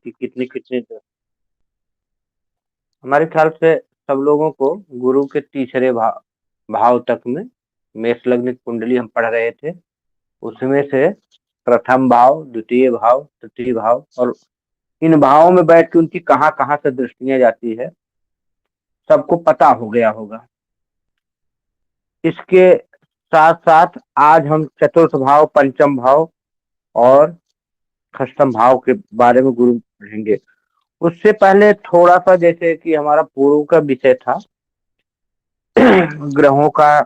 कि कितनी कितनी हमारे ख्याल से सब लोगों को गुरु के तीसरे भाव भाव तक में मेष लग्न कुंडली हम पढ़ रहे थे। उसमें से प्रथम भाव, द्वितीय भाव, तृतीय भाव और इन भावों में बैठ के उनकी कहाँ कहाँ से दृष्टियां जाती है सबको पता हो गया होगा। इसके साथ साथ आज हम चतुर्थ भाव, पंचम भाव और षष्ठम भाव के बारे में गुरु पढ़ेंगे। उससे पहले थोड़ा सा जैसे कि हमारा पूर्व का विषय था ग्रहों का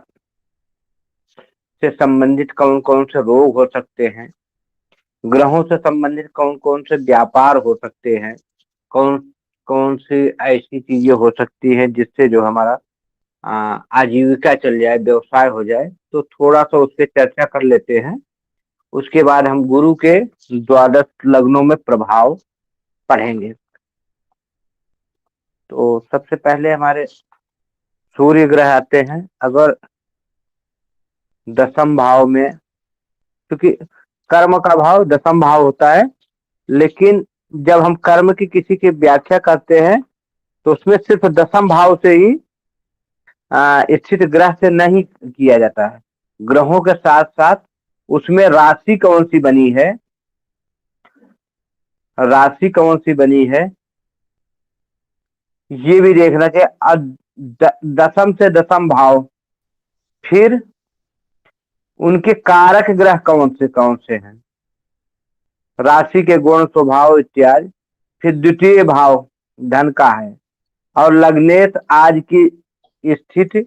से संबंधित कौन कौन से रोग हो सकते हैं, ग्रहों से संबंधित कौन कौन से व्यापार हो सकते हैं, कौन कौन सी ऐसी चीजें हो सकती हैं जिससे जो हमारा आजीविका चल जाए, व्यवसाय हो जाए, तो थोड़ा सा उस पर चर्चा कर लेते हैं। उसके बाद हम गुरु के द्वादश लग्नों में प्रभाव पढ़ेंगे। तो सबसे पहले हमारे सूर्य ग्रह आते हैं। अगर दसम भाव में, क्योंकि कर्म का भाव दसम भाव होता है, लेकिन जब हम कर्म की किसी की व्याख्या करते हैं तो उसमें सिर्फ दसम भाव से ही स्थित ग्रह से नहीं किया जाता है। ग्रहों के साथ साथ उसमें राशि कौन सी बनी है, राशि कौन सी बनी है ये भी देखना चाहिए। दसम से दसम भाव, फिर उनके कारक ग्रह कौन से हैं, राशि के गुण, स्वभाव इत्यादि। फिर द्वितीय भाव धन का है और लग्नेश आज की स्थिति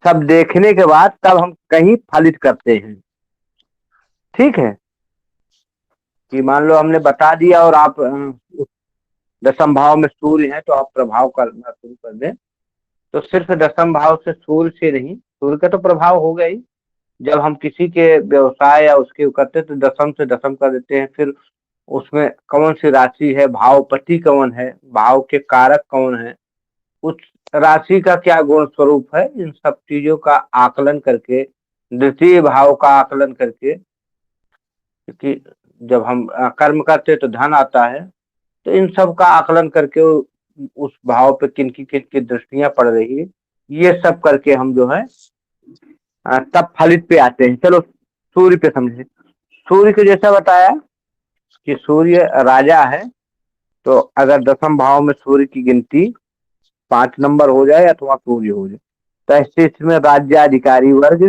सब देखने के बाद तब हम कहीं फलित करते हैं। ठीक है, कि मान लो हमने बता दिया और आप दसम भाव में सूर्य है तो आप प्रभाव करना शुरू कर दें, तो सिर्फ दसम भाव से सूर्य से नहीं, सूर्य का तो प्रभाव होगा ही। जब हम किसी के व्यवसाय या उसके करते तो दसम से दसम कर देते हैं। फिर उसमें कौन सी राशि है, भावपति कौन है, भाव के कारक कौन है, उस राशि का क्या गुण स्वरूप है, इन सब चीजों का आकलन करके, द्वितीय भाव का आकलन करके, क्योंकि जब हम कर्म करते तो धन आता है, तो इन सब का आकलन करके उस भाव पे किन की दृष्टियां पड़ रही है, ये सब करके हम जो है तब फलित पे आते हैं। चलो सूर्य पे समझे। सूर्य को जैसा बताया कि सूर्य राजा है, तो अगर दसम भाव में सूर्य की गिनती 5 नंबर हो जाए अथवा सूर्य हो जाए, तो ऐसे इसमें राज्याधिकारी वर्ग,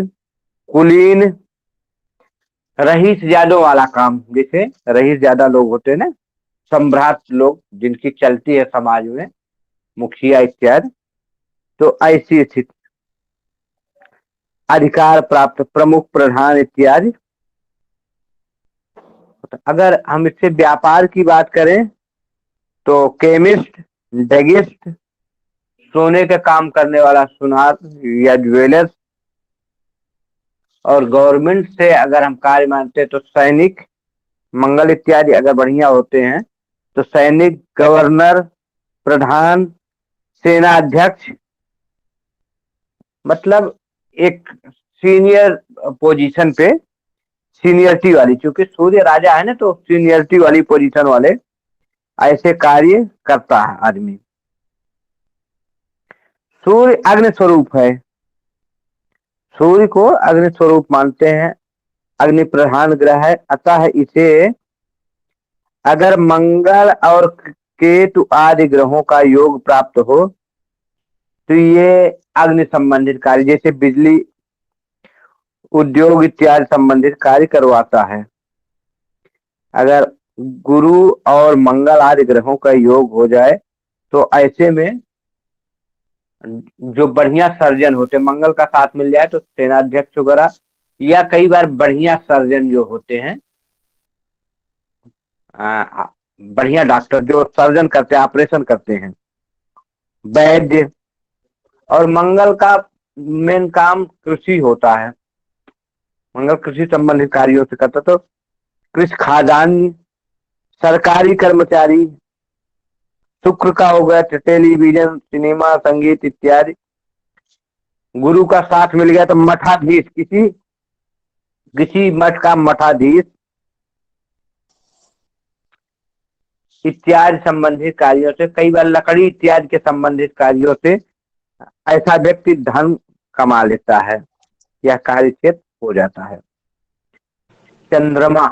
कुलीन, रईस ज्यादों वाला काम, जैसे रईस ज्यादा लोग होते हैं ना, सम्राट लोग जिनकी चलती है समाज में, मुखिया इत्यादि, तो ऐसी स्थिति, अधिकार प्राप्त प्रमुख, प्रधान इत्यादि। अगर हम इससे व्यापार की बात करें तो केमिस्ट, ड्रगिस्ट, सोने का काम करने वाला सुनार या ज्वेलर्स, और गवर्नमेंट से अगर हम कार्य मानते हैं तो सैनिक, मंगल इत्यादि अगर बढ़िया होते हैं तो सैनिक, गवर्नर, प्रधान, सेना अध्यक्ष, मतलब एक सीनियर पोजीशन पे, सीनियरिटी वाली, क्योंकि सूर्य राजा है ना, तो सीनियरिटी वाली पोजीशन वाले ऐसे कार्य करता है आदमी। सूर्य अग्नि स्वरूप है, सूर्य को अग्नि स्वरूप मानते हैं, अग्नि प्रधान ग्रह है, अतः इसे अगर मंगल और केतु आदि ग्रहों का योग प्राप्त हो तो ये अग्नि संबंधित कार्य जैसे बिजली, उद्योग इत्यादि संबंधित कार्य करवाता है। अगर गुरु और मंगल आदि ग्रहों का योग हो जाए तो ऐसे में जो बढ़िया सर्जन होते, मंगल का साथ मिल जाए तो सेनाध्यक्ष वगैरह, या कई बार बढ़िया सर्जन जो होते हैं, बढ़िया डॉक्टर जो सर्जन करते हैं, ऑपरेशन करते हैं, वैद्य, और मंगल का मेन काम कृषि होता है, मंगल कृषि संबंधित कार्यों से करता, तो कृषि खादान, सरकारी कर्मचारी, शुक्र का हो गया टेलीविजन, सिनेमा, संगीत इत्यादि। गुरु का साथ मिल गया तो मठाधीश, किसी किसी मठ का मठाधीश, इत्यादि संबंधित कार्यों से, कई बार लकड़ी इत्यादि के संबंधित कार्यों से ऐसा व्यक्ति धन कमा लेता है, यह कार्य क्षेत्र हो जाता है। चंद्रमा,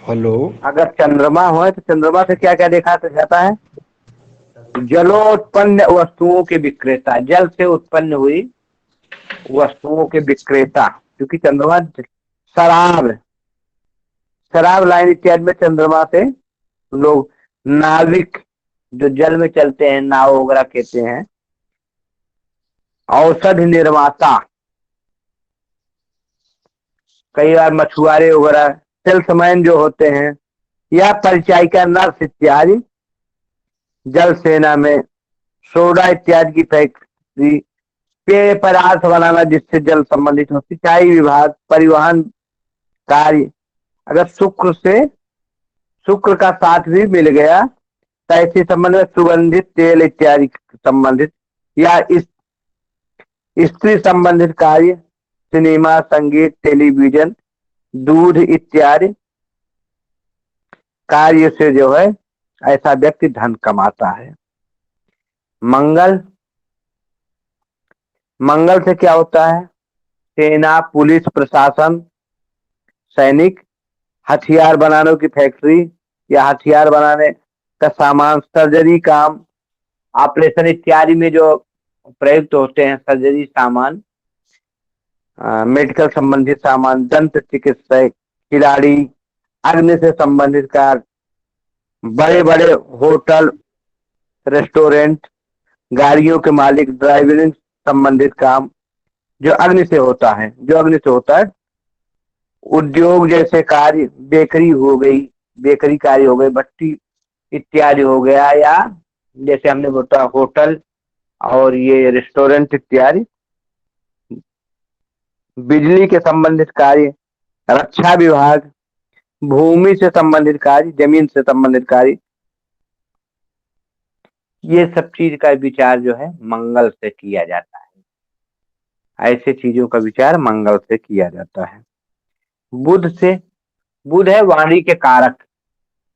हेलो। अगर चंद्रमा हो तो चंद्रमा से क्या क्या देखा जाता है? जलोत्पन्न वस्तुओं के विक्रेता, जल से उत्पन्न हुई वस्तुओं के विक्रेता, क्योंकि चंद्रमा शराब शराब लाइन इत्यादि में चंद्रमा से लोग, नाविक जो जल में चलते हैं, नाव वगैरह कहते हैं, औषध निर्माता, कई बार मछुआरे वगैरह, सेल्समैन जो होते हैं, या परिचायिका, नर्स इत्यादि, जल सेना में सोडा इत्यादि की फैक्ट्री, पेय पदार्थ बनाना जिससे जल संबंधित हो, सिंचाई विभाग, परिवहन कार्य। अगर शुक्र का साथ भी मिल गया तो ऐसे संबंध में सुगंधित तेल इत्यादि संबंधित, या स्त्री संबंधित कार्य, सिनेमा, संगीत, टेलीविजन, दूध इत्यादि कार्य से जो है ऐसा व्यक्ति धन कमाता है। मंगल, मंगल से क्या होता है? सेना, पुलिस, प्रशासन, सैनिक, हथियार बनाने की फैक्ट्री या हथियार बनाने का सामान, सर्जरी काम, ऑपरेशन इत्यादि में जो प्रयुक्त होते हैं सर्जरी सामान, मेडिकल संबंधित सामान, दंत चिकित्सक, खिलाड़ी, अग्नि से संबंधित कार्य, बड़े बड़े होटल, रेस्टोरेंट, गाड़ियों के मालिक, ड्राइविंग संबंधित काम जो अग्नि से होता है, उद्योग जैसे कार्य, बेकरी हो गई, बेकरी कार्य हो गए, भट्टी इत्यादि हो गया, या जैसे हमने बोला होटल और ये रेस्टोरेंट इत्यादि, बिजली के संबंधित कार्य, रक्षा विभाग, भूमि से संबंधित कार्य, जमीन से संबंधित कार्य, ये सब चीज का विचार जो है मंगल से किया जाता है। ऐसे चीजों का विचार मंगल से किया जाता है। बुध से, बुध है वाणी के कारक,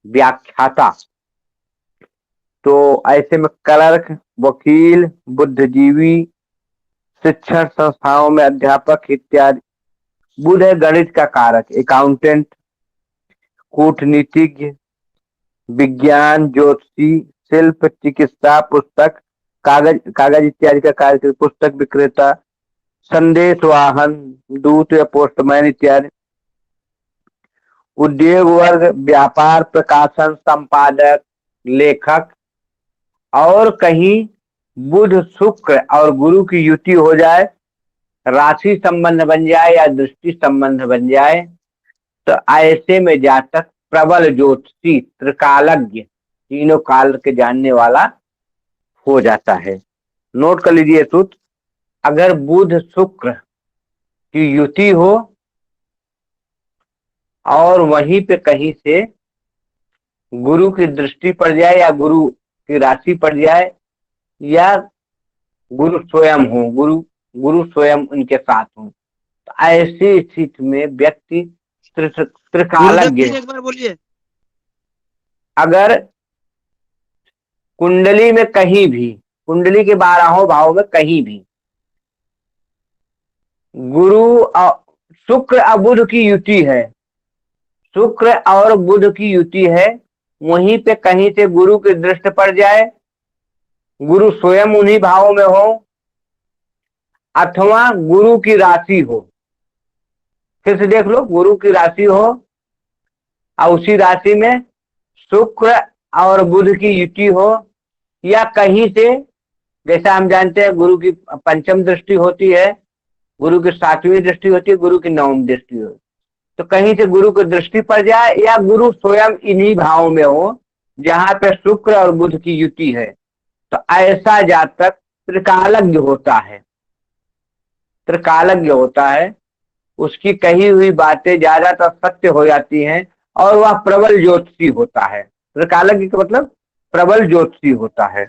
व्याख्याता, तो ऐसे में क्लर्क, वकील, बुद्धिजीवी, शिक्षण संस्थाओं में अध्यापक इत्यादि। बुध है गणित का कारक, अकाउंटेंट, कूटनीतिज्ञ, विज्ञान, ज्योतिषी, शिल्प, चिकित्सा, पुस्तक, कागज कागज इत्यादि का कार्य, पुस्तक विक्रेता, संदेश वाहन, दूत या पोस्टमैन इत्यादि। उद्योग वर्ग, व्यापार, प्रकाशन, संपादक, लेखक। और कहीं बुध, शुक्र और गुरु की युति हो जाए, राशि संबंध बन जाए या दृष्टि संबंध बन जाए, तो ऐसे में जातक प्रबल ज्योतिषी, त्रिकालज्ञ, तीनों काल के जानने वाला हो जाता है। नोट कर लीजिए सूत्र, अगर बुध शुक्र की युति हो और वहीं पे कहीं से गुरु की दृष्टि पड़ जाए या गुरु की राशि पड़ जाए, या गुरु स्वयं हो, गुरु स्वयं उनके साथ हो, तो ऐसी स्थिति में व्यक्ति गुरुदेव त्रिकालज्ञ। फिर एक बार बोलिए। अगर कुंडली में कहीं भी, कुंडली के 12 भाव में कहीं भी गुरु शुक्र और बुध की युति है, शुक्र और बुध की युति है, वहीं पे कहीं से गुरु की दृष्टि पड़ जाए, गुरु स्वयं उन्हीं भावों में हो, अथवा गुरु की राशि हो, फिर से देख लो, गुरु की राशि हो और उसी राशि में शुक्र और बुध की युति हो, या कहीं से, जैसा हम जानते हैं गुरु की पंचम दृष्टि होती है, गुरु की 7वीं दृष्टि होती है, गुरु की 9वीं दृष्टि होती है, तो कहीं से गुरु की दृष्टि पड़ जाए या गुरु स्वयं इन्हीं भाव में हो जहां पे शुक्र और बुध की युति है, तो ऐसा जातक त्रिकालज्ञ होता है, त्रिकालज्ञ होता है। उसकी कही हुई बातें ज्यादातर सत्य हो जाती हैं और वह प्रबल ज्योतिषी होता है। त्रिकालज्ञ का मतलब प्रबल ज्योतिषी होता है।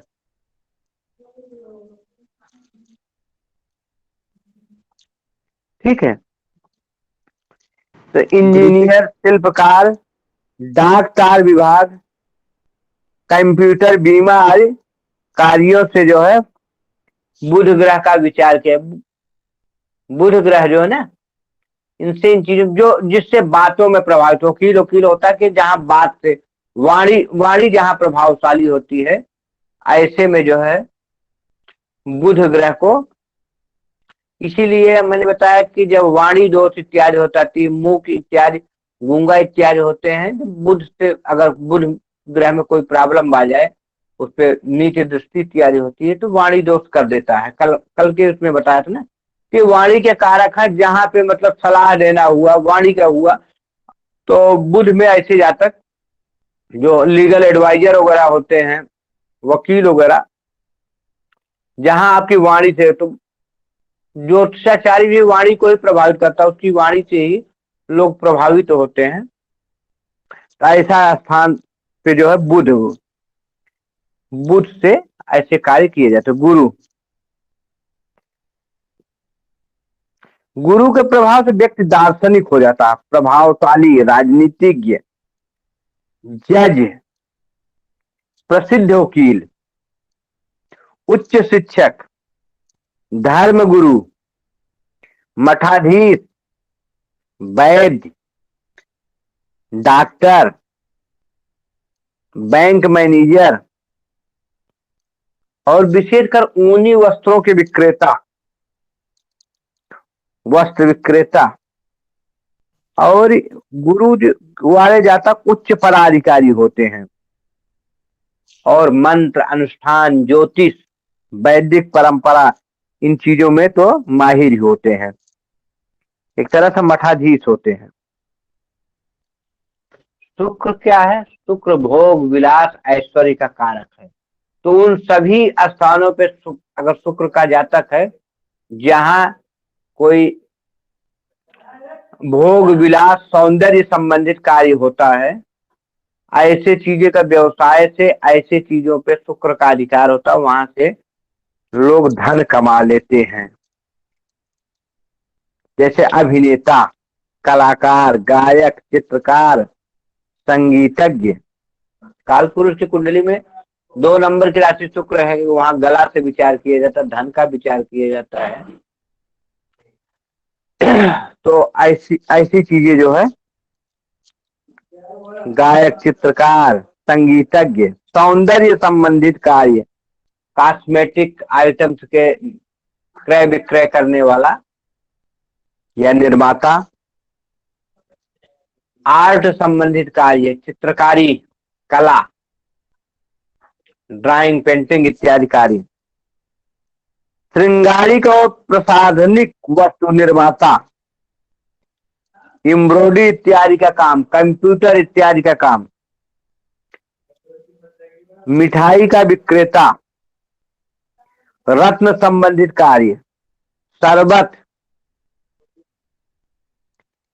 ठीक है, तो गुरुजी। इंजीनियर, शिल्पकार, डाक तार विभाग, कंप्यूटर, बीमा आदि कार्यों से जो है बुध ग्रह का विचार किया। बुध ग्रह जो है ना, इनसे इन चीजों जो जिससे बातों में प्रभावित, वकील वकील होता है कि जहां बात से वाणी वाणी जहां प्रभावशाली होती है, ऐसे में जो है बुध ग्रह को, इसीलिए मैंने बताया कि जब वाणी दोष इत्यादि होता है, मुख इत्यादि, गूंगा इत्यादि होते हैं, तो बुध से अगर बुध ग्रह में कोई प्रॉब्लम आ जाए, उस पर नीचे दृष्टि इत्यादि होती है, तो वाणी दोष कर देता है। कल कल के उसमें बताया था ना कि वाणी के कारक है, जहां पे मतलब सलाह देना हुआ, वाणी का हुआ, तो बुध में ऐसे जातक जो लीगल एडवाइजर वगैरह होते हैं, वकील वगैरह, जहां आपकी वाणी से, तो ज्योतिषाचार्य भी वाणी को ही प्रभावित करता है, उसकी वाणी से ही लोग प्रभावित होते हैं। तो ऐसा स्थान पे जो है बुध, बुध से ऐसे कार्य किए जाते। गुरु, गुरु के प्रभाव से व्यक्ति दार्शनिक हो जाता है, प्रभावशाली, राजनीतिज्ञ, जज, प्रसिद्ध वकील, उच्च शिक्षक, धर्म गुरु, मठाधीश, वैद्य, डॉक्टर, बैंक मैनेजर और विशेषकर ऊनी वस्त्रों के विक्रेता, वस्त्र विक्रेता, और गुरु वाले जातक उच्च पदाधिकारी होते हैं, और मंत्र, अनुष्ठान, ज्योतिष, वैदिक परंपरा, इन चीजों में तो माहिर होते हैं, एक तरह से मठाधीश होते हैं। शुक्र क्या है? शुक्र भोग, विलास, ऐश्वर्य का कारक है। तो उन सभी स्थानों पे अगर शुक्र का जातक है, जहां कोई भोग, विलास, सौंदर्य संबंधित कार्य होता है, ऐसे चीजें का व्यवसाय से, ऐसे चीजों पे शुक्र का अधिकार होता है, वहां से लोग धन कमा लेते हैं। जैसे अभिनेता, कलाकार, गायक, चित्रकार, संगीतज्ञ। काल पुरुष की कुंडली में 2 नंबर की राशि शुक्र है, वहां गला से विचार किया जाता है, धन का विचार किया जाता है। तो ऐसी ऐसी चीजें जो है, गायक, चित्रकार, संगीतज्ञ, सौंदर्य संबंधित कार्य, कॉस्मेटिक आइटम्स के क्रय विक्रय करने वाला या निर्माता, आर्ट संबंधित कार्य, चित्रकारी, कला, ड्राइंग, पेंटिंग इत्यादि कार्य, श्रृंगारिक और प्रसाधनिक वस्तु निर्माता, एम्ब्रॉयडरी इत्यादि का काम, कंप्यूटर इत्यादि का काम, मिठाई का विक्रेता, रत्न संबंधित कार्य, शरबत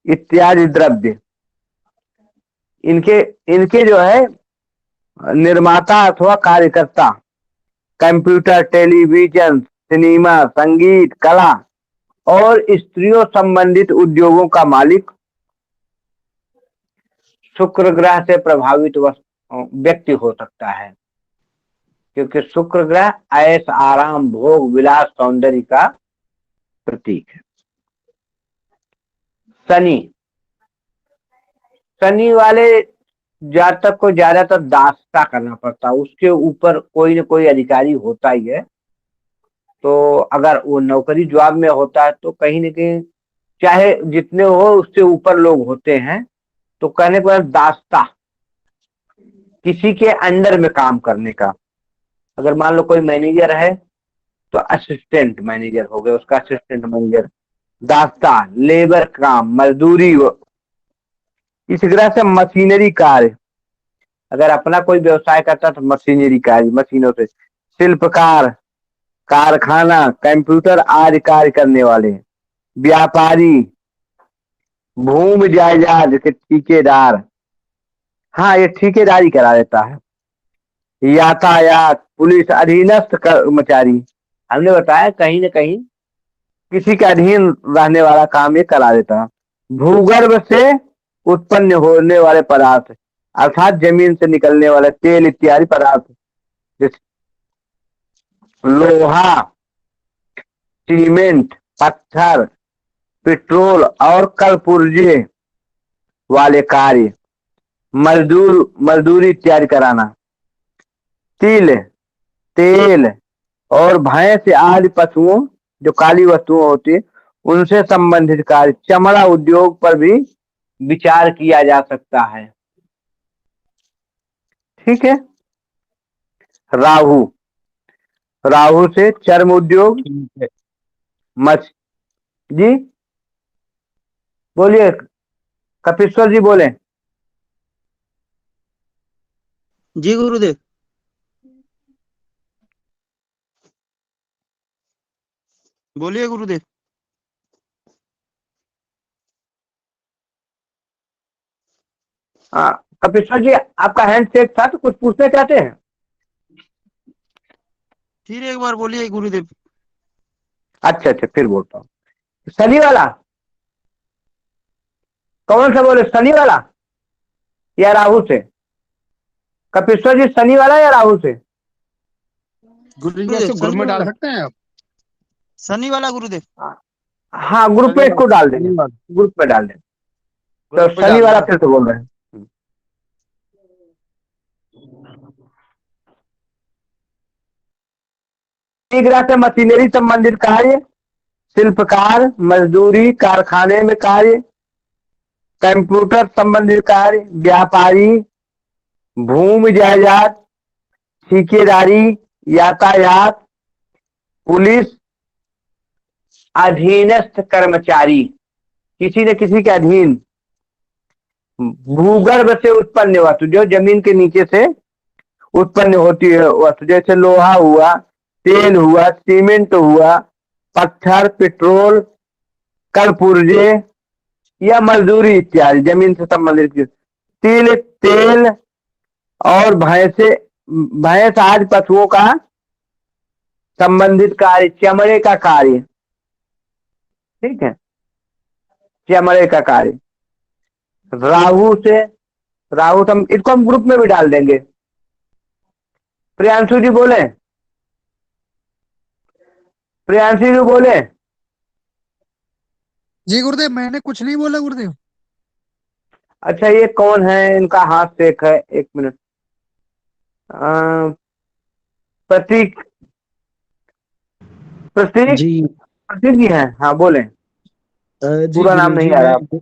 इत्यादि द्रव्य, इनके इनके जो है निर्माता अथवा कार्यकर्ता, कंप्यूटर, टेलीविजन, सिनेमा, संगीत, कला और स्त्रियों संबंधित उद्योगों का मालिक शुक्र ग्रह से प्रभावित व्यक्ति हो सकता है, क्योंकि शुक्र ग्रह ऐश, आराम, भोग, विलास, सौंदर्य का प्रतीक है। शनि, शनि वाले जातक को ज्यादातर दासता करना पड़ता है, उसके ऊपर कोई न कोई अधिकारी होता ही है। तो अगर वो नौकरी जॉब में होता है, तो कहीं न कहीं चाहे जितने हो उससे ऊपर लोग होते हैं, तो कहने पर दासता, किसी के अंडर में काम करने का। अगर मान लो कोई मैनेजर है, तो असिस्टेंट मैनेजर हो गए, उसका असिस्टेंट मैनेजर, दासता, लेबर काम, मजदूरी। इस ग्रह से मशीनरी कार्य, अगर अपना कोई व्यवसाय करता तो मशीनरी कार्य, मशीनों से, शिल्पकार, कारखाना, कंप्यूटर आदि कार्य करने वाले, व्यापारी, भूमि जायदाद के ठेकेदार, हाँ ये ठेकेदारी करा देता है, यातायात, पुलिस, अधीनस्थ कर्मचारी, हमने बताया कहीं न कहीं किसी के अधीन रहने वाला काम ये करा देता है। भूगर्भ से उत्पन्न होने वाले पदार्थ, अर्थात जमीन से निकलने वाला तेल इत्यादि पदार्थ, जैसे लोहा, सीमेंट, पत्थर, पेट्रोल और कलपुर्जे वाले कार्य, मजदूरी इत्यादि कराना, तिल, तेल और भैंस आदि पशुओं, जो काली वस्तुएं होती है, उनसे संबंधित कार्य, चमड़ा उद्योग पर भी विचार किया जा सकता है। ठीक है। राहु, राहु से चर्म उद्योग, ठीक है। मछ जी बोलिए, कपिश्वर जी बोले। जी गुरुदेव। बोलिए गुरुदेव। हाँ कपिश्वर जी, आपका हैंड शेक था तो कुछ पूछना चाहते हैं? फिर एक बार बोलिए गुरुदेव। अच्छा अच्छा, फिर बोलता हूँ। शनि वाला कौन सा बोले, शनि वाला या राहु से? कपिश्वर जी, शनि वाला या राहु से? गुरुजी कैसे ग्रुप में डाल सकते हैं आप? शनि वाला गुरुदेव। हाँ, ग्रुप में इसको डाल देंगे, ग्रुप में डाल देंगे। तो शनि वाला फिर से बोल रहे हैं। ग्रह से मशीनरी संबंधित कार्य, शिल्पकार, मजदूरी, कारखाने में कार्य, कंप्यूटर संबंधित कार्य, व्यापारी, भूमि जायदाद, ठेकेदारी, यातायात, पुलिस, अधीनस्थ कर्मचारी, किसी न किसी के अधीन, भूगर्भ से उत्पन्न वस्तु, जो जमीन के नीचे से उत्पन्न होती है वस्तु, जैसे लोहा हुआ, तेल हुआ, सीमेंट हुआ, पत्थर, पेट्रोल, कलपुर्जे या मजदूरी इत्यादि, जमीन से संबंधित, तिल, तेल और भैंस आदि पशुओं का संबंधित कार्य, चमड़े का कार्य। ठीक है, चमड़े का कार्य। राहु से, राहु हम इसको हम ग्रुप में भी डाल देंगे। प्रियांशु जी बोले, प्रियांशु जी बोले। जी गुरुदेव, मैंने कुछ नहीं बोला गुरुदेव। अच्छा, ये कौन है? इनका हाथ सेक है, एक मिनट। प्रतीक, प्रतीक जी प्रतीक जी हैं? हाँ बोले। जी पूरा नाम गुरुजी, नहीं आ रहा।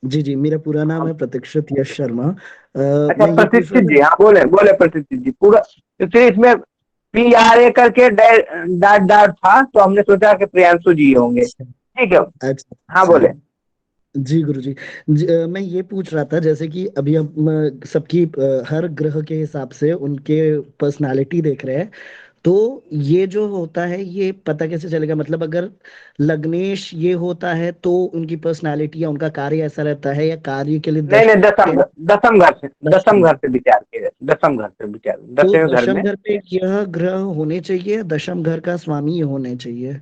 जी मेरा पूरा नाम है प्रतीक्षित यश शर्मा। अच्छा, मैं ये पूछ प्रतीक्षित रहा जी, हाँ बोले बोले प्रतीक्षित जी पूरा। तो इसमें PRA करके डाट डाट था, तो हमने सोचा कि प्रियांशु जी होंगे। ठीक है, अच्छा हाँ अच्छा। बोले। जी गुरुजी, मैं ये पूछ रहा था, जैसे कि अभी हम सबकी हर ग्रह के हिसाब से उनके पर्सनालिटी देख रहे हैं, तो ये जो होता है ये पता कैसे चलेगा? मतलब अगर लग्नेश ये होता है तो उनकी पर्सनालिटी या उनका कार्य ऐसा रहता है, या कार्य के लिए नहीं नहीं, दसम घर से, दसम दशम। घर से विचार किए, दसम घर से विचार, तो दसवें घर दशम में। घर पे यह ग्रह होने चाहिए, दशम घर का स्वामी ये होने चाहिए?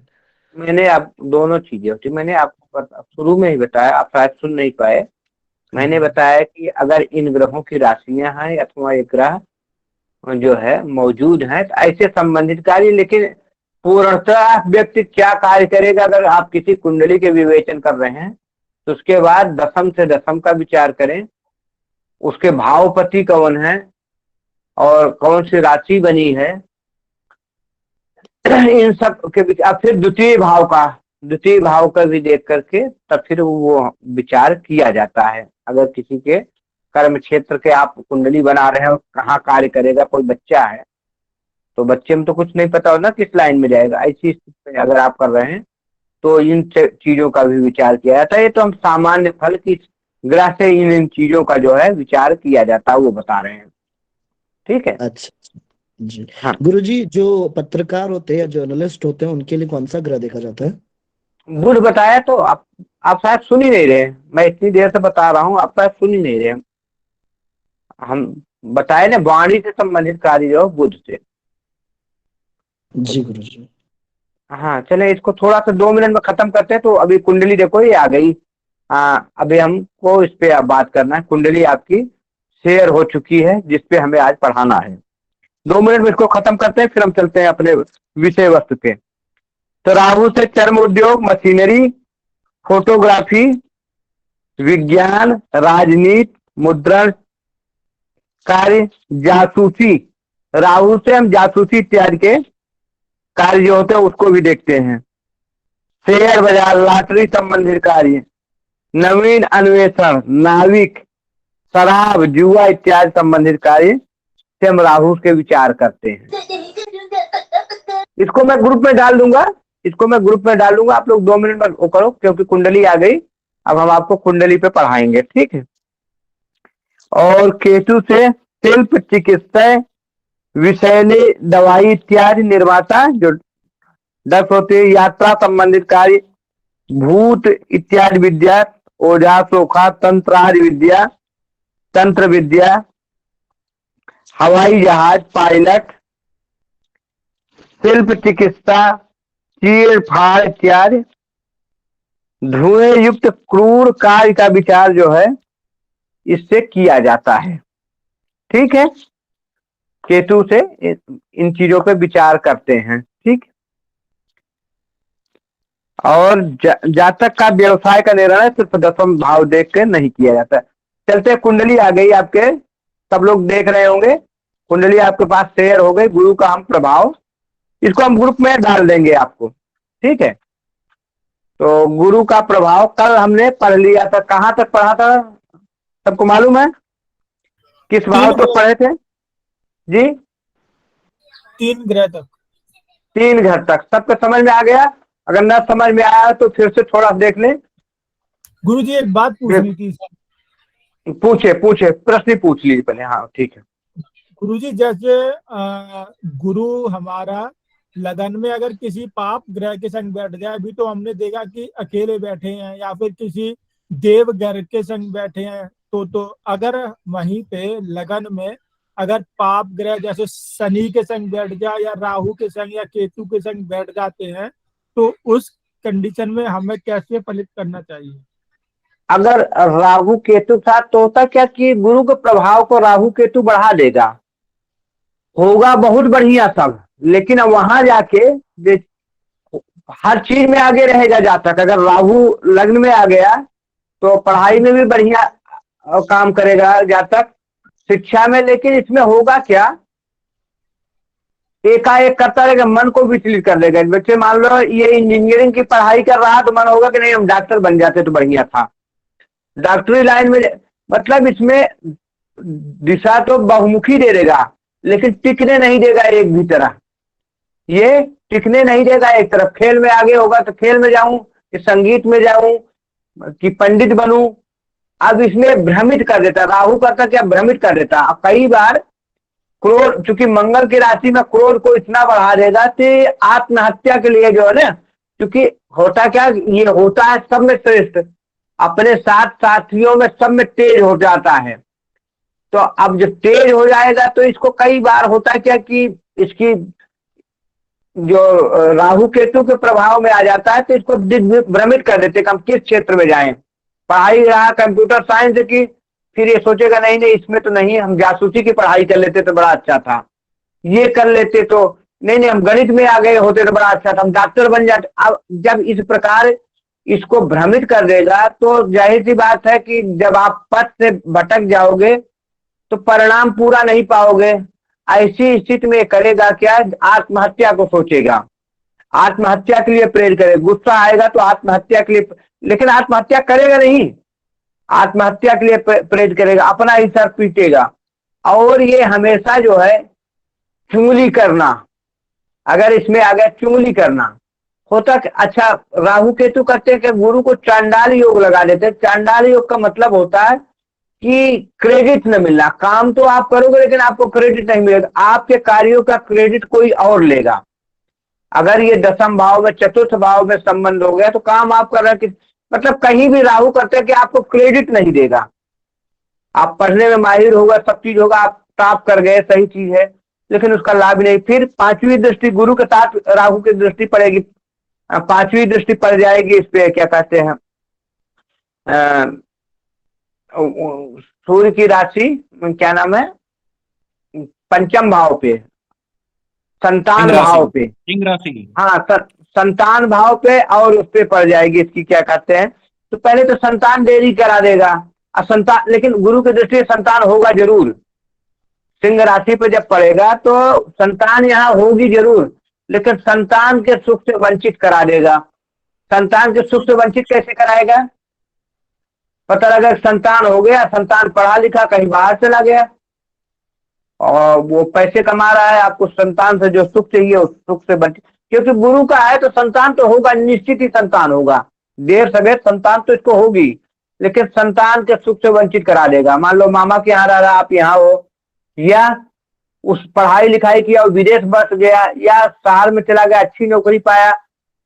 मैंने आप दोनों चीजें होती, मैंने आपको शुरू में ही बताया, आप शायद सुन नहीं पाए। मैंने बताया कि अगर इन ग्रहों की राशियां हैं अथवा एक ग्रह जो है मौजूद है, तो ऐसे संबंधित कार्य, लेकिन पूर्णतः व्यक्ति क्या कार्य करेगा, अगर आप किसी कुंडली के विवेचन कर रहे हैं तो उसके बाद दसम से दसम का विचार करें, उसके भावपति कौन है और कौन सी राशि बनी है, इन सब के विचार, फिर द्वितीय भाव का भी देख करके तब फिर वो विचार किया जाता है। अगर किसी के कर्म क्षेत्र के आप कुंडली बना रहे हो, कहाँ कार्य करेगा, कोई बच्चा है तो बच्चे में तो कुछ नहीं पता हो ना किस लाइन में जाएगा, ऐसी स्थिति में अगर आप कर रहे हैं तो इन चीजों का भी विचार किया जाता है। ये तो हम सामान्य फल की ग्रह से इन चीजों का जो है विचार किया जाता है, वो बता रहे हैं। ठीक है। अच्छा जी। हाँ, गुरुजी, जो पत्रकार होते हैं या जर्नलिस्ट होते हैं उनके लिए कौन सा ग्रह देखा जाता है? बुध बताया तो आप शायद सुन ही नहीं रहे, मैं इतनी देर से बता रहा हूँ, आप शायद सुन ही नहीं रहे। हम बताए ना, वाणी से संबंधित कार्य जो बुध से। जी गुरुजी। हाँ चले, इसको थोड़ा सा 2 मिनट में खत्म करते हैं। तो अभी कुंडली देखो ये आ गई। हाँ, अभी हमको इस पे बात करना है। कुंडली आपकी शेयर हो चुकी है, जिसपे हमें आज पढ़ाना है। 2 मिनट में इसको खत्म करते हैं, फिर हम चलते हैं अपने विषय वस्तु पे। तो राहु से चर्म उद्योग, मशीनरी, फोटोग्राफी, विज्ञान, राजनीति, मुद्रण कार्य, जासूसी। राहु से हम जासूसी इत्यादि के कार्य जो होते हैं उसको भी देखते हैं। शेयर बाजार, लॉटरी संबंधित कार्य, नवीन अन्वेषण, नाविक, शराब, जुआ इत्यादि संबंधित कार्य से हम राहु के विचार करते हैं। इसको मैं ग्रुप में डाल दूंगा, आप लोग 2 मिनट में वो करो, क्योंकि कुंडली आ गई। अब हम आपको कुंडली पे पढ़ाएंगे, ठीक है। और केतु से शिल्प, चिकित्सा, विषैली दवाई इत्यादि निर्माता जो दक्ष होते हैं। यात्रा संबंधित कार्य, भूत इत्यादि विद्या, ओझा, सोखा, तंत्र आदि विद्या, तंत्र विद्या, हवाई जहाज, पायलट, शिल्प, चिकित्सा, चीड़ फाड़ इत्यादि, धुएं युक्त क्रूर कार्य का विचार जो है इससे किया जाता है, ठीक है। केतु से इन चीजों पे विचार करते हैं, ठीक। और जातक का व्यवसाय का निर्णय सिर्फ 10वां भाव देख के नहीं किया जाता। चलते कुंडली आ गई आपके, सब लोग देख रहे होंगे, कुंडली आपके पास शेयर हो गई। गुरु का हम प्रभाव, इसको हम ग्रुप में डाल देंगे आपको, ठीक है। तो गुरु का प्रभाव कल हमने पढ़ लिया था। कहाँ तक पढ़ा था, सबको मालूम है? किस भाव तक पढ़े थे जी? 3 ग्रह तक। 3 घर तक सबको समझ में आ गया? अगर न समझ में आया तो फिर से थोड़ा देख लें। गुरुजी एक बात पूछनी थी सर। पूछे प्रश्न पूछ लीजिए पहले। हाँ ठीक है गुरुजी, जैसे गुरु हमारा लगन में अगर किसी पाप ग्रह के संग बैठ जाए, अभी तो हमने देखा कि अकेले बैठे हैं या फिर किसी देव ग्रह के संग बैठे हैं, तो अगर वहीं पे लगन में अगर पाप ग्रह जैसे शनि के संग बैठ जाए या राहु के संग या केतु के संग बैठ जाते हैं, तो उस कंडीशन में हमें कैसे फलित करना चाहिए? अगर राहु केतु साथ तो होता क्या कि गुरु के प्रभाव को राहु केतु बढ़ा देगा, होगा बहुत बढ़िया सब, लेकिन अब वहां जाके हर चीज में आगे रहेगा जातक। अगर राहु लग्न में आ गया तो पढ़ाई में भी बढ़िया काम करेगा जातक, शिक्षा में। लेकिन इसमें होगा क्या, एकाएक करता रहेगा, मन को विचलित कर देगा। बच्चे मान लो ये इंजीनियरिंग की पढ़ाई कर रहा तो मन होगा कि नहीं हम डॉक्टर बन जाते तो बढ़िया था, डॉक्टरी लाइन में। मतलब इसमें दिशा तो बहुमुखी दे देगा, लेकिन टिकने नहीं देगा एक भी तरह, ये टिकने नहीं देगा एक तरफ। खेल में आगे होगा तो खेल में जाऊं कि संगीत में जाऊं कि पंडित बनूं, अब इसमें भ्रमित कर देता। राहु करता क्या, भ्रमित कर देता। अब कई बार क्रोध, चूंकि मंगल की राशि में क्रोध को इतना बढ़ा देगा कि आत्महत्या के लिए जो है ना, क्योंकि होता क्या, ये होता है सब में श्रेष्ठ, अपने साथ साथियों में सब में तेज हो जाता है। तो अब जब तेज हो जाएगा तो इसको कई बार होता है क्या कि इसकी जो राहु केतु के प्रभाव में आ जाता है तो इसको भ्रमित कर देते कि हम किस क्षेत्र में जाएं। पढ़ाई रहा कंप्यूटर साइंस की, फिर ये सोचेगा नहीं इसमें तो नहीं, हम जासूसी की पढ़ाई कर लेते तो बड़ा अच्छा था, ये कर लेते तो नहीं हम गणित में आ गए होते तो बड़ा अच्छा था, हम डॉक्टर बन जाते। अब जब इस प्रकार इसको भ्रमित कर देगा तो जाहिर सी बात है कि जब आप पथ से भटक जाओगे तो परिणाम पूरा नहीं पाओगे। ऐसी स्थिति में करेगा क्या, आत्महत्या को सोचेगा, आत्महत्या के लिए प्रेरित करेगा। गुस्सा आएगा तो आत्महत्या के लिए, लेकिन आत्महत्या करेगा नहीं, आत्महत्या के लिए प्रेरित करेगा, अपना ही सर पीटेगा। और ये हमेशा जो है चुगली करना, अगर इसमें आ गया चुगली करना होता। अच्छा राहु केतु करते हैं कि गुरु को चांडाल योग लगा देते हैं। चांडाल योग का मतलब होता है कि क्रेडिट न मिलना, काम तो आप करोगे लेकिन आपको क्रेडिट नहीं मिलेगा, आपके कार्यों का क्रेडिट कोई और लेगा। अगर ये 10वें भाव में, 4th भाव में संबंध हो गया तो काम आप कर रहे, मतलब कहीं भी राहु करते हैं कि आपको क्रेडिट नहीं देगा। आप पढ़ने में माहिर होगा, सब चीज होगा, आप टॉप कर गए, सही चीज है, लेकिन उसका लाभ नहीं। फिर 5वीं दृष्टि गुरु के साथ राहु की दृष्टि पड़ेगी, 5वीं दृष्टि पड़ जाएगी इस पे, क्या कहते हैं, सूर्य की राशि क्या नाम है, पंचम भाव पे, संतान भाव पे, सिंह राशि की। हाँ संतान भाव पे और उस पे पड़ जाएगी इसकी, क्या कहते हैं, तो पहले तो संतान देरी करा देगा और संतान, लेकिन गुरु की दृष्टि से संतान होगा जरूर। सिंह राशि पे जब पड़ेगा तो संतान यहाँ होगी जरूर, लेकिन संतान के सुख से वंचित करा देगा। संतान के सुख से वंचित कैसे कराएगा, पता लगा संतान हो गया, संतान पढ़ा लिखा कहीं बाहर चला गया और वो पैसे कमा रहा है, आपको संतान से जो सुख चाहिए उस सुख से वंचित, क्योंकि गुरु का है तो संतान तो होगा, निश्चित ही संतान होगा, देर सवेर संतान तो इसको होगी, लेकिन संतान के सुख से वंचित करा देगा। मान लो मामा के यहाँ रह रहा, आप यहाँ हो, या उस पढ़ाई लिखाई किया और विदेश बस गया या शहर में चला गया, अच्छी नौकरी पाया,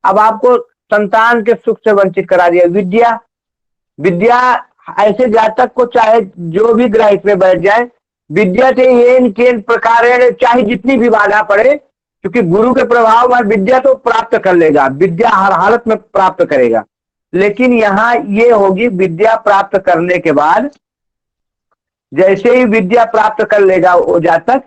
अब आपको संतान के सुख से वंचित करा दिया। विद्या, विद्या ऐसे जातक को चाहे जो भी ग्रह इसमें बैठ जाए, विद्या से ये प्रकार चाहे जितनी भी बाधा पड़े, क्योंकि गुरु के प्रभाव में विद्या तो प्राप्त कर लेगा, विद्या हर हालत में प्राप्त करेगा, लेकिन यहाँ ये होगी विद्या प्राप्त करने के बाद, जैसे ही विद्या प्राप्त कर लेगा वो जातक,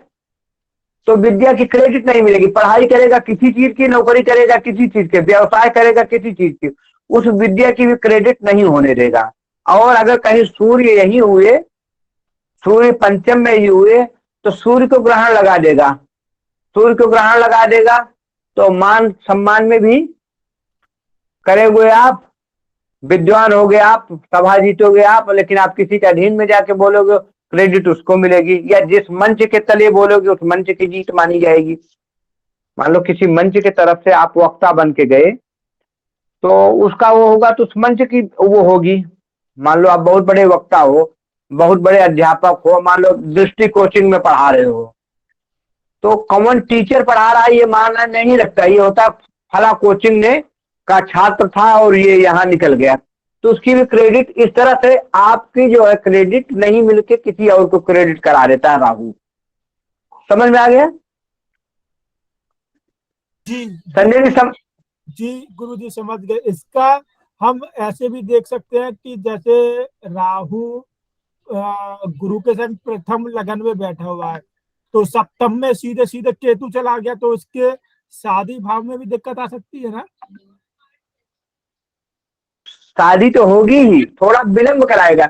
तो विद्या की क्रेडिट नहीं मिलेगी। पढ़ाई करेगा किसी चीज की, नौकरी करेगा किसी चीज के, व्यवसाय करेगा किसी चीज की, उस विद्या की भी क्रेडिट नहीं होने देगा। और अगर कहीं सूर्य यही हुए, सूर्य पंचम में ही हुए, तो सूर्य को ग्रहण लगा देगा, सूर्य को ग्रहण लगा देगा तो मान सम्मान में भी करेंगे आप, विद्वान हो गए आप, सभा जीतोगे आप, लेकिन आप किसी के अधीन में जाके बोलोगे, क्रेडिट उसको मिलेगी, या जिस मंच के तले बोलोगे उस मंच की जीत मानी जाएगी। मान लो किसी मंच के तरफ से आप वक्ता बन के गए तो उसका वो होगा, तो उस मंच की वो होगी। मान लो आप बहुत बड़े वक्ता हो, बहुत बड़े अध्यापक हो, मान लो दृष्टि कोचिंग में पढ़ा रहे हो, तो कॉमन टीचर पढ़ा रहा है ये मानना नहीं लगता, ये होता फला कोचिंग ने का छात्र था और ये यहाँ निकल गया, तो उसकी भी क्रेडिट इस तरह से आपकी जो है क्रेडिट नहीं मिलके किसी और को क्रेडिट करा देता है राहु। समझ में आ गया जी संजय जी? जी गुरु जी समझ गए। इसका हम ऐसे भी देख सकते हैं कि जैसे राहु गुरु के संग प्रथम लगन में बैठा हुआ है, तो सप्तम में सीधे सीधे केतु चला गया, तो उसके शादी भाव में भी दिक्कत आ सकती है ना? शादी तो होगी ही, थोड़ा विलंब कराएगा,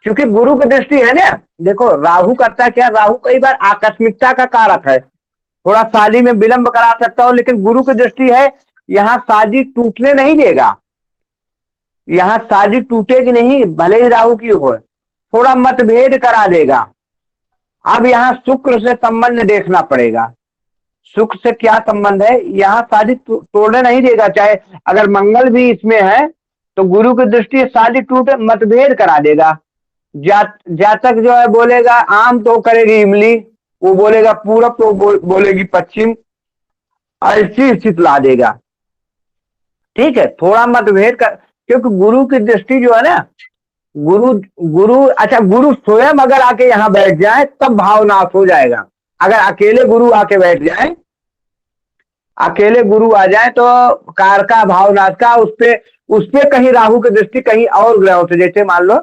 क्योंकि गुरु की दृष्टि है ना। देखो राहु करता क्या, राहु कई बार आकस्मिकता का कारक है, थोड़ा शादी में विलंब करा सकता हो, लेकिन गुरु की दृष्टि है यहाँ शादी टूटने नहीं देगा, यहाँ शादी टूटेगी नहीं, भले ही राहु की हो, थोड़ा मतभेद करा देगा। अब यहाँ शुक्र से संबंध देखना पड़ेगा, शुक्र से क्या संबंध है, यहाँ शादी तोड़ने नहीं देगा, चाहे अगर मंगल भी इसमें है तो गुरु की दृष्टि से शादी टूटे, मतभेद करा देगा। जातक जो है बोलेगा आम तो करेगी इमली, वो बोलेगा पूरब तो बोलेगी पश्चिम, ऐसी स्थिति ला देगा। ठीक है, थोड़ा मतभेद कर, क्योंकि गुरु की दृष्टि जो है ना, गुरु अच्छा गुरु स्वयं अगर आके यहाँ बैठ जाए तब भाव नाश हो जाएगा। अगर अकेले गुरु आके बैठ जाए, अकेले गुरु आ जाए तो कारका भाव नाश का, उस पे कहीं राहु की दृष्टि कहीं और ग्रहों से, जैसे मान लो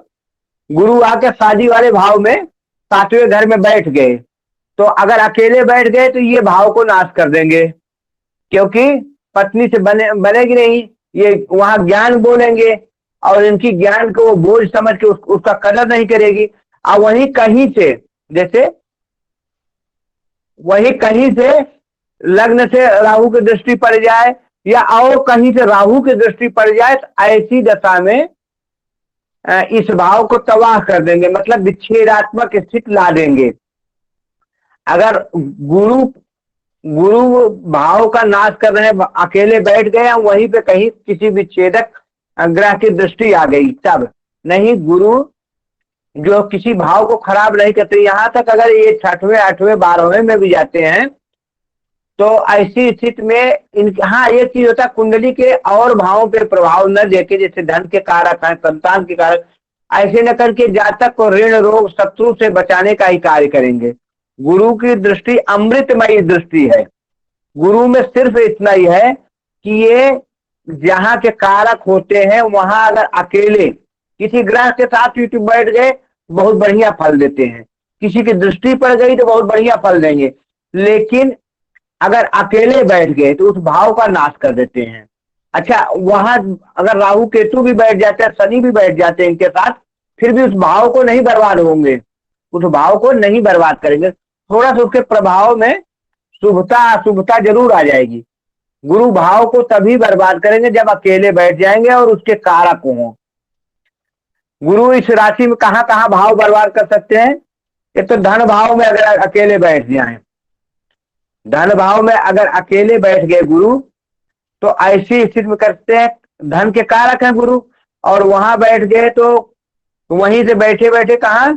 गुरु आके शादी वाले भाव में 7वें घर में बैठ गए, तो अगर अकेले बैठ गए तो ये भाव को नाश कर देंगे, क्योंकि पत्नी से बनेगी नहीं, ये वहां ज्ञान बोलेंगे और इनकी ज्ञान को वो बोझ समझ के उसका कदर नहीं करेगी। और वहीं कहीं से, जैसे वही कहीं से लग्न से राहु की दृष्टि पड़ जाए या और कहीं से राहु की दृष्टि पड़ जाए, तो ऐसी दशा में इस भाव को तबाह कर देंगे, मतलब विच्छेदात्मक स्थिति ला देंगे। अगर गुरु भाव का नाश कर रहे हैं, अकेले बैठ गए, वहीं पे कहीं किसी विच्छेदक ग्रह की दृष्टि आ गई, तब नहीं, गुरु जो किसी भाव को खराब नहीं करते। यहां तक अगर ये 6वें 8वें 12वें में भी जाते हैं तो ऐसी स्थिति में हाँ ये चीज होता है, कुंडली के और भावों पे प्रभाव न देके, जैसे धन के कारक है, संतान के कारक, ऐसे न करके जातक को ऋण रोग शत्रु से बचाने का ही कार्य करेंगे। गुरु की दृष्टि अमृतमयी दृष्टि है, गुरु में सिर्फ इतना ही है कि ये जहां के कारक होते हैं वहां अगर अकेले किसी ग्रह के साथ युति बैठ गए बहुत बढ़िया फल देते हैं, किसी की दृष्टि पड़ गई तो बहुत बढ़िया फल देंगे, लेकिन अगर अकेले बैठ गए तो उस भाव का नाश कर देते हैं। अच्छा, वहां अगर राहु केतु भी बैठ जाते हैं, शनि भी बैठ जाते हैं इनके साथ, फिर भी उस भाव को नहीं बर्बाद होंगे, उस भाव को नहीं बर्बाद करेंगे। थोड़ा सा उसके प्रभाव में शुभता अशुभता जरूर आ जाएगी। गुरु भाव को तभी बर्बाद करेंगे जब अकेले बैठ जाएंगे और उसके कारक हों। गुरु इस राशि में कहां कहां भाव बर्बाद कर सकते हैं? एक तो धन भाव में अगर अकेले बैठ जाए, धन भाव में अगर अकेले बैठ गए गुरु, तो ऐसी स्थिति में करते हैं, धन के कारक हैं गुरु, और वहां बैठ गए तो वहीं से बैठे बैठे कहा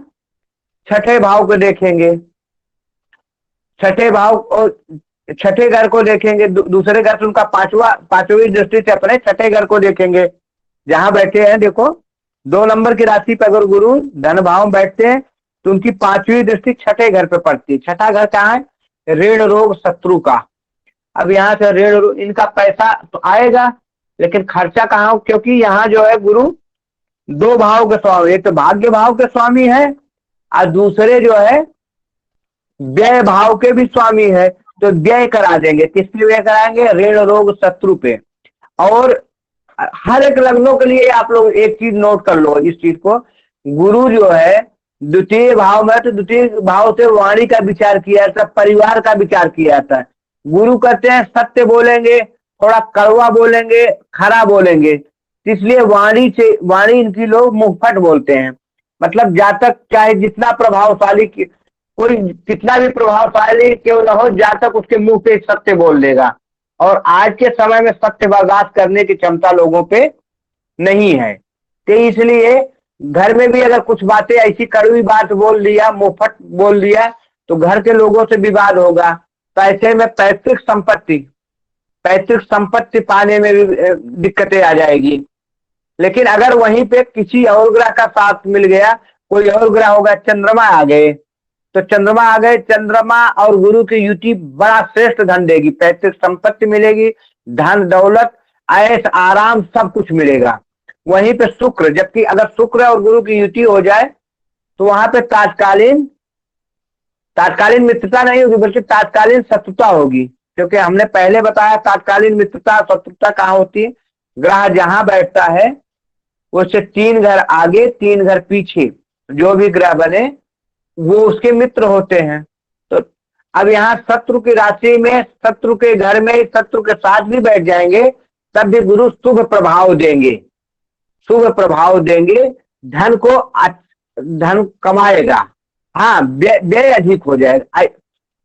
छठे भाव को देखेंगे, छठे भाव और छठे घर को देखेंगे, दूसरे घर से उनका पांचवी दृष्टि से अपने छठे घर को देखेंगे जहां बैठे हैं। देखो 2 नंबर की राशि पर अगर गुरु धन भाव में बैठते हैं तो उनकी 5वीं दृष्टि छठे घर पे पड़ती है। छठा घर कहाँ है? ऋण रोग शत्रु का। अब यहाँ से ऋण, इनका पैसा तो आएगा लेकिन खर्चा कहाँ? क्योंकि यहाँ जो है गुरु 2 भाव के स्वामी, एक तो भाग्य भाव के स्वामी है और दूसरे जो है व्यय भाव के भी स्वामी है, तो व्यय करा देंगे। किस पे व्यय कराएंगे? ऋण रोग शत्रु पे। और हर एक लग्नों के लिए आप लोग एक चीज नोट कर लो इस चीज को, गुरु जो है द्वितीय भाव में, तो द्वितीय भाव से वाणी का विचार किया जाता है, परिवार का विचार किया जाता है। गुरु कहते हैं सत्य बोलेंगे, थोड़ा कड़वा बोलेंगे, खरा बोलेंगे, इसलिए वाणी इनकी लोग मुंहफट बोलते हैं। मतलब जातक चाहे जितना प्रभावशाली, कोई कितना भी प्रभावशाली क्यों न हो, जातक उसके मुंह पे सत्य बोल देगा। और आज के समय में सत्य बर्दाश्त करने की क्षमता लोगों पे नहीं है, तो इसलिए घर में भी अगर कुछ बातें ऐसी कड़वी बात बोल दिया, मुंहफट बोल दिया, तो घर के लोगों से विवाद होगा। तो ऐसे में पैतृक संपत्ति पाने में भी दिक्कतें आ जाएगी। लेकिन अगर वहीं पे किसी और ग्रह का साथ मिल गया, कोई और ग्रह होगा, चंद्रमा आ गए, तो चंद्रमा आ गए, चंद्रमा और गुरु की युति बड़ा श्रेष्ठ धन देगी, पैतृक संपत्ति मिलेगी, धन दौलत ऐश आराम सब कुछ मिलेगा। वहीं पे शुक्र, जबकि अगर शुक्र और गुरु की युति हो जाए तो वहां पे तात्कालीन मित्रता नहीं होगी, बल्कि तात्कालीन शत्रुता होगी। क्योंकि हमने पहले बताया तात्कालीन मित्रता शत्रुता कहाँ होती है? ग्रह जहां बैठता है उससे 3 घर आगे 3 घर पीछे जो भी ग्रह बने वो उसके मित्र होते हैं। तो अब यहाँ शत्रु की राशि में, शत्रु के घर में शत्रु के साथ भी बैठ जाएंगे तब भी गुरु शुभ प्रभाव देंगे, धन कमाएगा, हाँ व्यय अधिक हो जाएगा।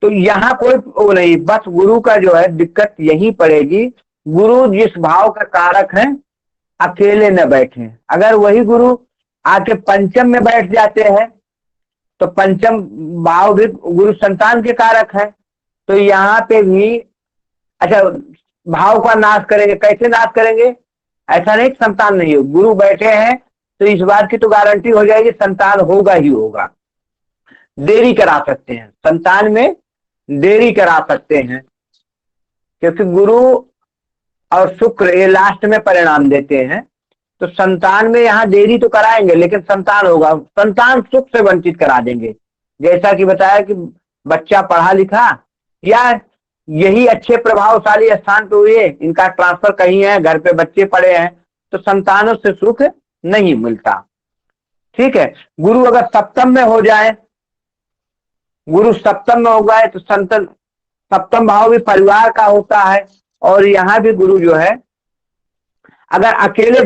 तो यहाँ कोई वो नहीं, बस गुरु का जो है दिक्कत यही पड़ेगी, गुरु जिस भाव का कारक है अकेले न बैठे। अगर वही गुरु आके पंचम में बैठ जाते हैं तो पंचम भाव भी गुरु संतान के कारक है, तो यहाँ पे भी अच्छा भाव का नाश करेंगे। कैसे नाश करेंगे? ऐसा नहीं संतान नहीं हो, गुरु बैठे हैं तो इस बात की तो गारंटी हो जाएगी संतान होगा ही होगा। देरी करा सकते हैं, संतान में देरी करा सकते हैं, क्योंकि गुरु और शुक्र ये लास्ट में परिणाम देते हैं। तो संतान में यहाँ देरी तो कराएंगे लेकिन संतान होगा, संतान सुख से वंचित करा देंगे। जैसा कि बताया कि बच्चा पढ़ा लिखा या यही अच्छे प्रभावशाली स्थान पे हुए, इनका ट्रांसफर कहीं है, घर पे बच्चे पड़े हैं, तो संतानों से सुख नहीं मिलता। ठीक है, गुरु अगर सप्तम में हो जाए, गुरु सप्तम में हो गए तो सप्तम भाव भी परिवार का होता है। और यहाँ भी गुरु जो है अगर अकेले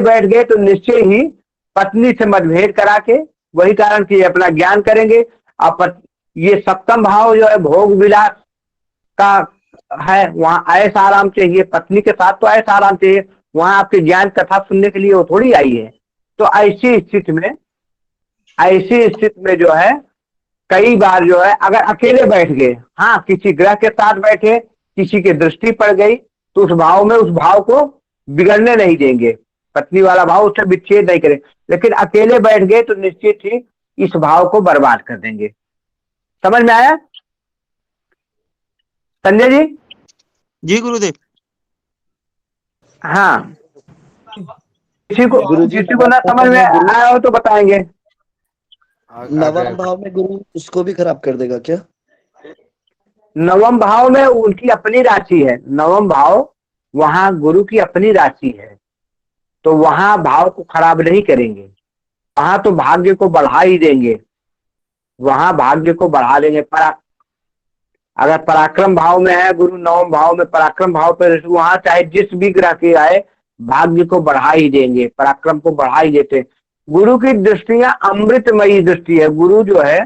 बैठ गए तो निश्चय ही पत्नी से मतभेद करा के, वही कारण कि अपना ज्ञान करेंगे। अब ये सप्तम भाव जो है भोग विलास का है, वहां ऐश आराम चाहिए, पत्नी के साथ तो ऐश आराम चाहिए, वहां आपके ज्ञान कथा सुनने के लिए वो थोड़ी आई है। तो ऐसी स्थिति में जो है कई बार जो है अगर अकेले बैठ गए, हाँ किसी ग्रह के साथ बैठे, किसी की दृष्टि पड़ गई तो उस भाव को बिगड़ने नहीं देंगे, पत्नी वाला भाव उससे विच्छेद नहीं करें। लेकिन अकेले बैठ गए तो निश्चित ही इस भाव को बर्बाद कर देंगे। समझ में आया संजय जी? जी गुरुदेव। हाँ, गुरुजी किसी को ना समझ में आया हो तो बताएंगे। नवम भाव में गुरु उसको भी खराब कर देगा क्या? नवम भाव में उनकी अपनी राशि है, नवम भाव वहां गुरु की अपनी राशि है, तो वहां भाव को खराब नहीं करेंगे, वहां तो भाग्य को बढ़ा ही देंगे, वहां भाग्य को बढ़ा देंगे। अगर पराक्रम भाव में है गुरु, नवम भाव में पराक्रम भाव पर, वहां चाहे जिस भी ग्रह के आए भाग्य को बढ़ा ही देंगे, पराक्रम को बढ़ा ही देते। गुरु की दृष्टियां अमृतमयी दृष्टि है, गुरु जो है,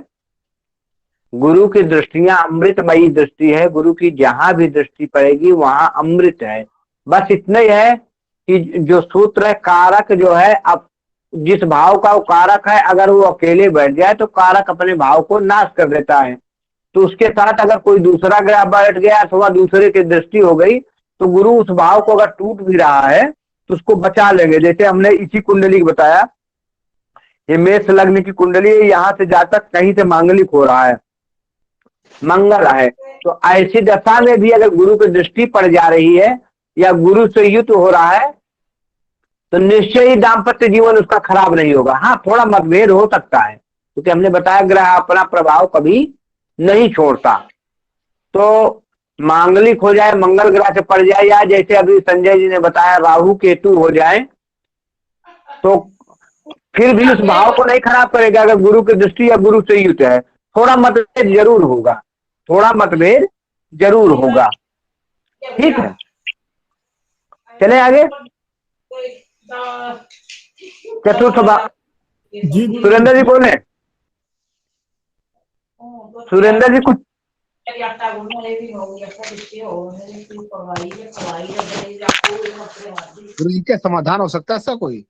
गुरु की दृष्टियां अमृतमयी दृष्टि है, गुरु की जहां भी दृष्टि पड़ेगी वहां अमृत है। बस इतना ही है कि जो सूत्र है कारक जो है, अब जिस भाव का वो कारक है अगर वो अकेले बैठ जाए तो कारक अपने भाव को नाश कर देता है, तो उसके साथ अगर कोई दूसरा ग्रह बैठ गया अथवा दूसरे की दृष्टि हो गई तो गुरु उस भाव को अगर टूट भी रहा है तो उसको बचा लेंगे। जैसे हमने इसी कुंडली को बताया, ये मेष लग्न की कुंडली है, यहाँ से जातक कहीं से मांगलिक हो रहा है, मंगल है, तो ऐसी दशा में भी अगर गुरु की दृष्टि पड़ जा रही है या गुरु से युक्त हो रहा है तो निश्चय ही दाम्पत्य जीवन उसका खराब नहीं होगा। हाँ, थोड़ा मतभेद हो सकता है क्योंकि हमने बताया ग्रह अपना प्रभाव कभी नहीं छोड़ता, तो मांगलिक हो जाए, मंगल ग्रह से पड़ जाए, या जैसे अभी संजय जी ने बताया राहु केतु हो जाए, तो फिर भी उस भाव को नहीं खराब करेगा अगर गुरु की दृष्टि या गुरु से युक्त है। थोड़ा मतभेद जरूर होगा, थोड़ा मतभेद जरूर होगा। ठीक है, चले आगे। चतुर्थ भाव, जी सुरेंद्र जी बोले, सुरेंद्र जी कुछ गुरु जी क्या समाधान हो सकता है ऐसा कोई?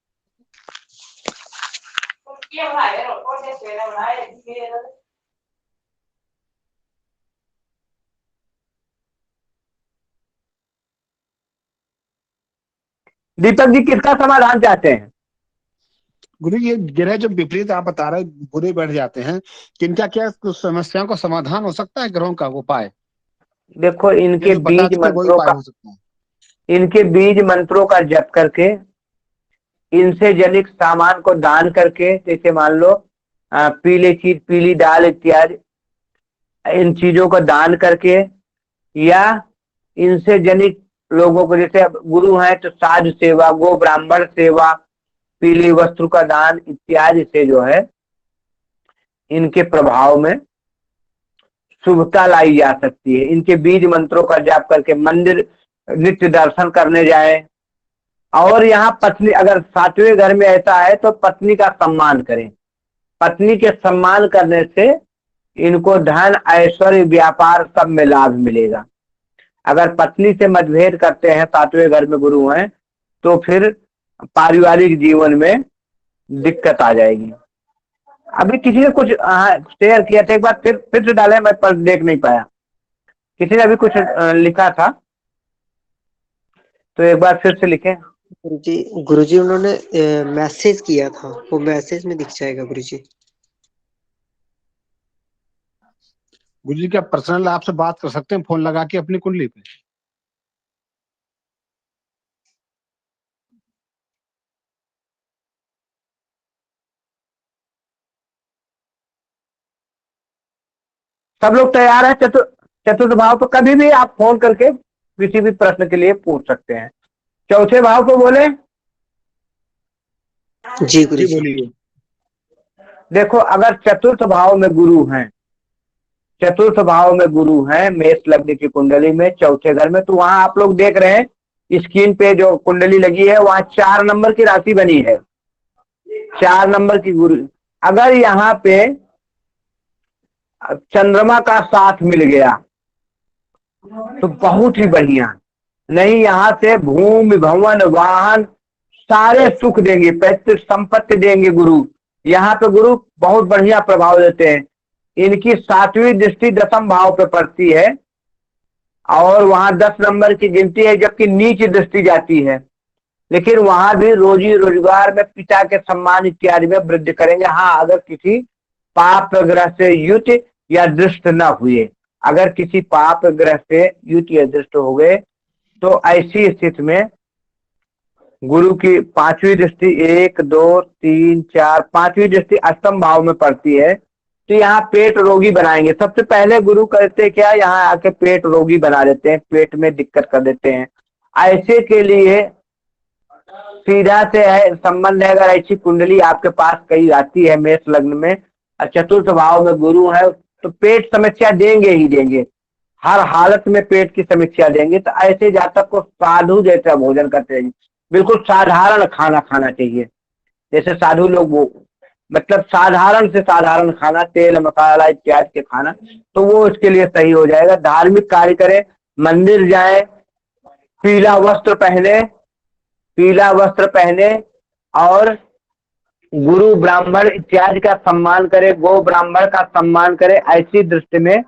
दीपक जी किसका समाधान चाहते हैं? गुरु ये ग्रह जो विपरीत आप बता रहे बुरे बैठ जाते हैं, किनका क्या कुछ समस्याओं का समाधान हो सकता है, ग्रहों का उपाय? देखो, इनके जो बता बीज सकते हैं, वही मंत्रों उपाय का, हो सकता है। इनके बीज मंत्रों का जप करके, इनसे जनित सामान को दान करके, जैसे मान लो पीले चीज, पीली दाल इत्यादि, इन चीजों को दान करके, या इनसे जनित लोगों को, जैसे अब गुरु हैं तो साधु सेवा, गो ब्राह्मण सेवा, पीली वस्त्र का दान इत्यादि से जो है इनके प्रभाव में शुभता लाई जा सकती है। इनके बीज मंत्रों का जाप करके मंदिर नित्य दर्शन करने जाए, और यहाँ पत्नी, अगर सातवें घर में ऐसा है तो पत्नी का सम्मान करें, पत्नी के सम्मान करने से इनको धन ऐश्वर्य व्यापार सब में लाभ मिलेगा। अगर पत्नी से मतभेद करते हैं, सातवें घर में गुरु हैं, तो फिर पारिवारिक जीवन में दिक्कत आ जाएगी। अभी किसी ने कुछ शेयर किया था, एक बार फिर से डाले, मैं पर देख नहीं पाया, किसी ने अभी कुछ लिखा था तो एक बार फिर से लिखें। गुरुजी उन्होंने मैसेज किया था, वो मैसेज में दिख जाएगा गुरुजी। गुरुजी क्या पर्सनल आपसे बात कर सकते हैं फोन लगा के अपनी कुंडली पे? सब लोग तैयार है? चतुर्थ भाव पर कभी भी आप फोन करके किसी भी प्रश्न के लिए पूछ सकते हैं। चौथे भाव को बोले। जी गुरुजी बोलिए। देखो, अगर चतुर्थ भाव में गुरु हैं, चतुर्थ भाव में गुरु हैं मेष लग्न की कुंडली में चौथे घर में, तो वहां आप लोग देख रहे हैं स्क्रीन पे जो कुंडली लगी है वहां 4 नंबर की राशि बनी है, 4 नंबर की गुरु। अगर यहाँ पे चंद्रमा का साथ मिल गया तो बहुत ही बढ़िया, नहीं यहाँ से भूमि भवन वाहन सारे सुख देंगे, पैतृक संपत्ति देंगे गुरु। यहाँ पे गुरु बहुत बढ़िया प्रभाव देते हैं। इनकी 7वीं दृष्टि 10वें भाव पे पड़ती है और वहां 10 नंबर की गिनती है, जबकि नीच दृष्टि जाती है, लेकिन वहां भी रोजी रोजगार में पिता के सम्मान इत्यादि में वृद्धि करेंगे। हाँ, अगर किसी पाप ग्रह से युत या दृष्ट न हुए, अगर किसी पाप ग्रह से युत या दृष्ट हो गए तो ऐसी स्थिति में गुरु की पांचवी दृष्टि 1 2 3 4 पांचवी दृष्टि अष्टम भाव में पड़ती है, तो यहाँ पेट रोगी बनाएंगे। सबसे पहले गुरु करते क्या, यहाँ आके पेट रोगी बना देते हैं, पेट में दिक्कत कर देते हैं। ऐसे के लिए सीधा से है संबंध है, अगर ऐसी कुंडली आपके पास कहीं आती है मेष लग्न में और चतुर्थ भाव में गुरु है, तो पेट समस्या देंगे ही देंगे, हर हालत में पेट की समस्या देंगे। तो ऐसे जातक को साधु जैसा भोजन करते हैं, बिल्कुल साधारण खाना खाना चाहिए, जैसे साधु लोग वो मतलब साधारण से साधारण खाना, तेल मसाला इत्यादि के खाना, तो वो उसके लिए सही हो जाएगा। धार्मिक कार्य करें, मंदिर जाए, पीला वस्त्र पहने और गुरु ब्राह्मण इत्यादि का सम्मान करे, गो ब्राह्मण का सम्मान करे। ऐसी दृष्टि में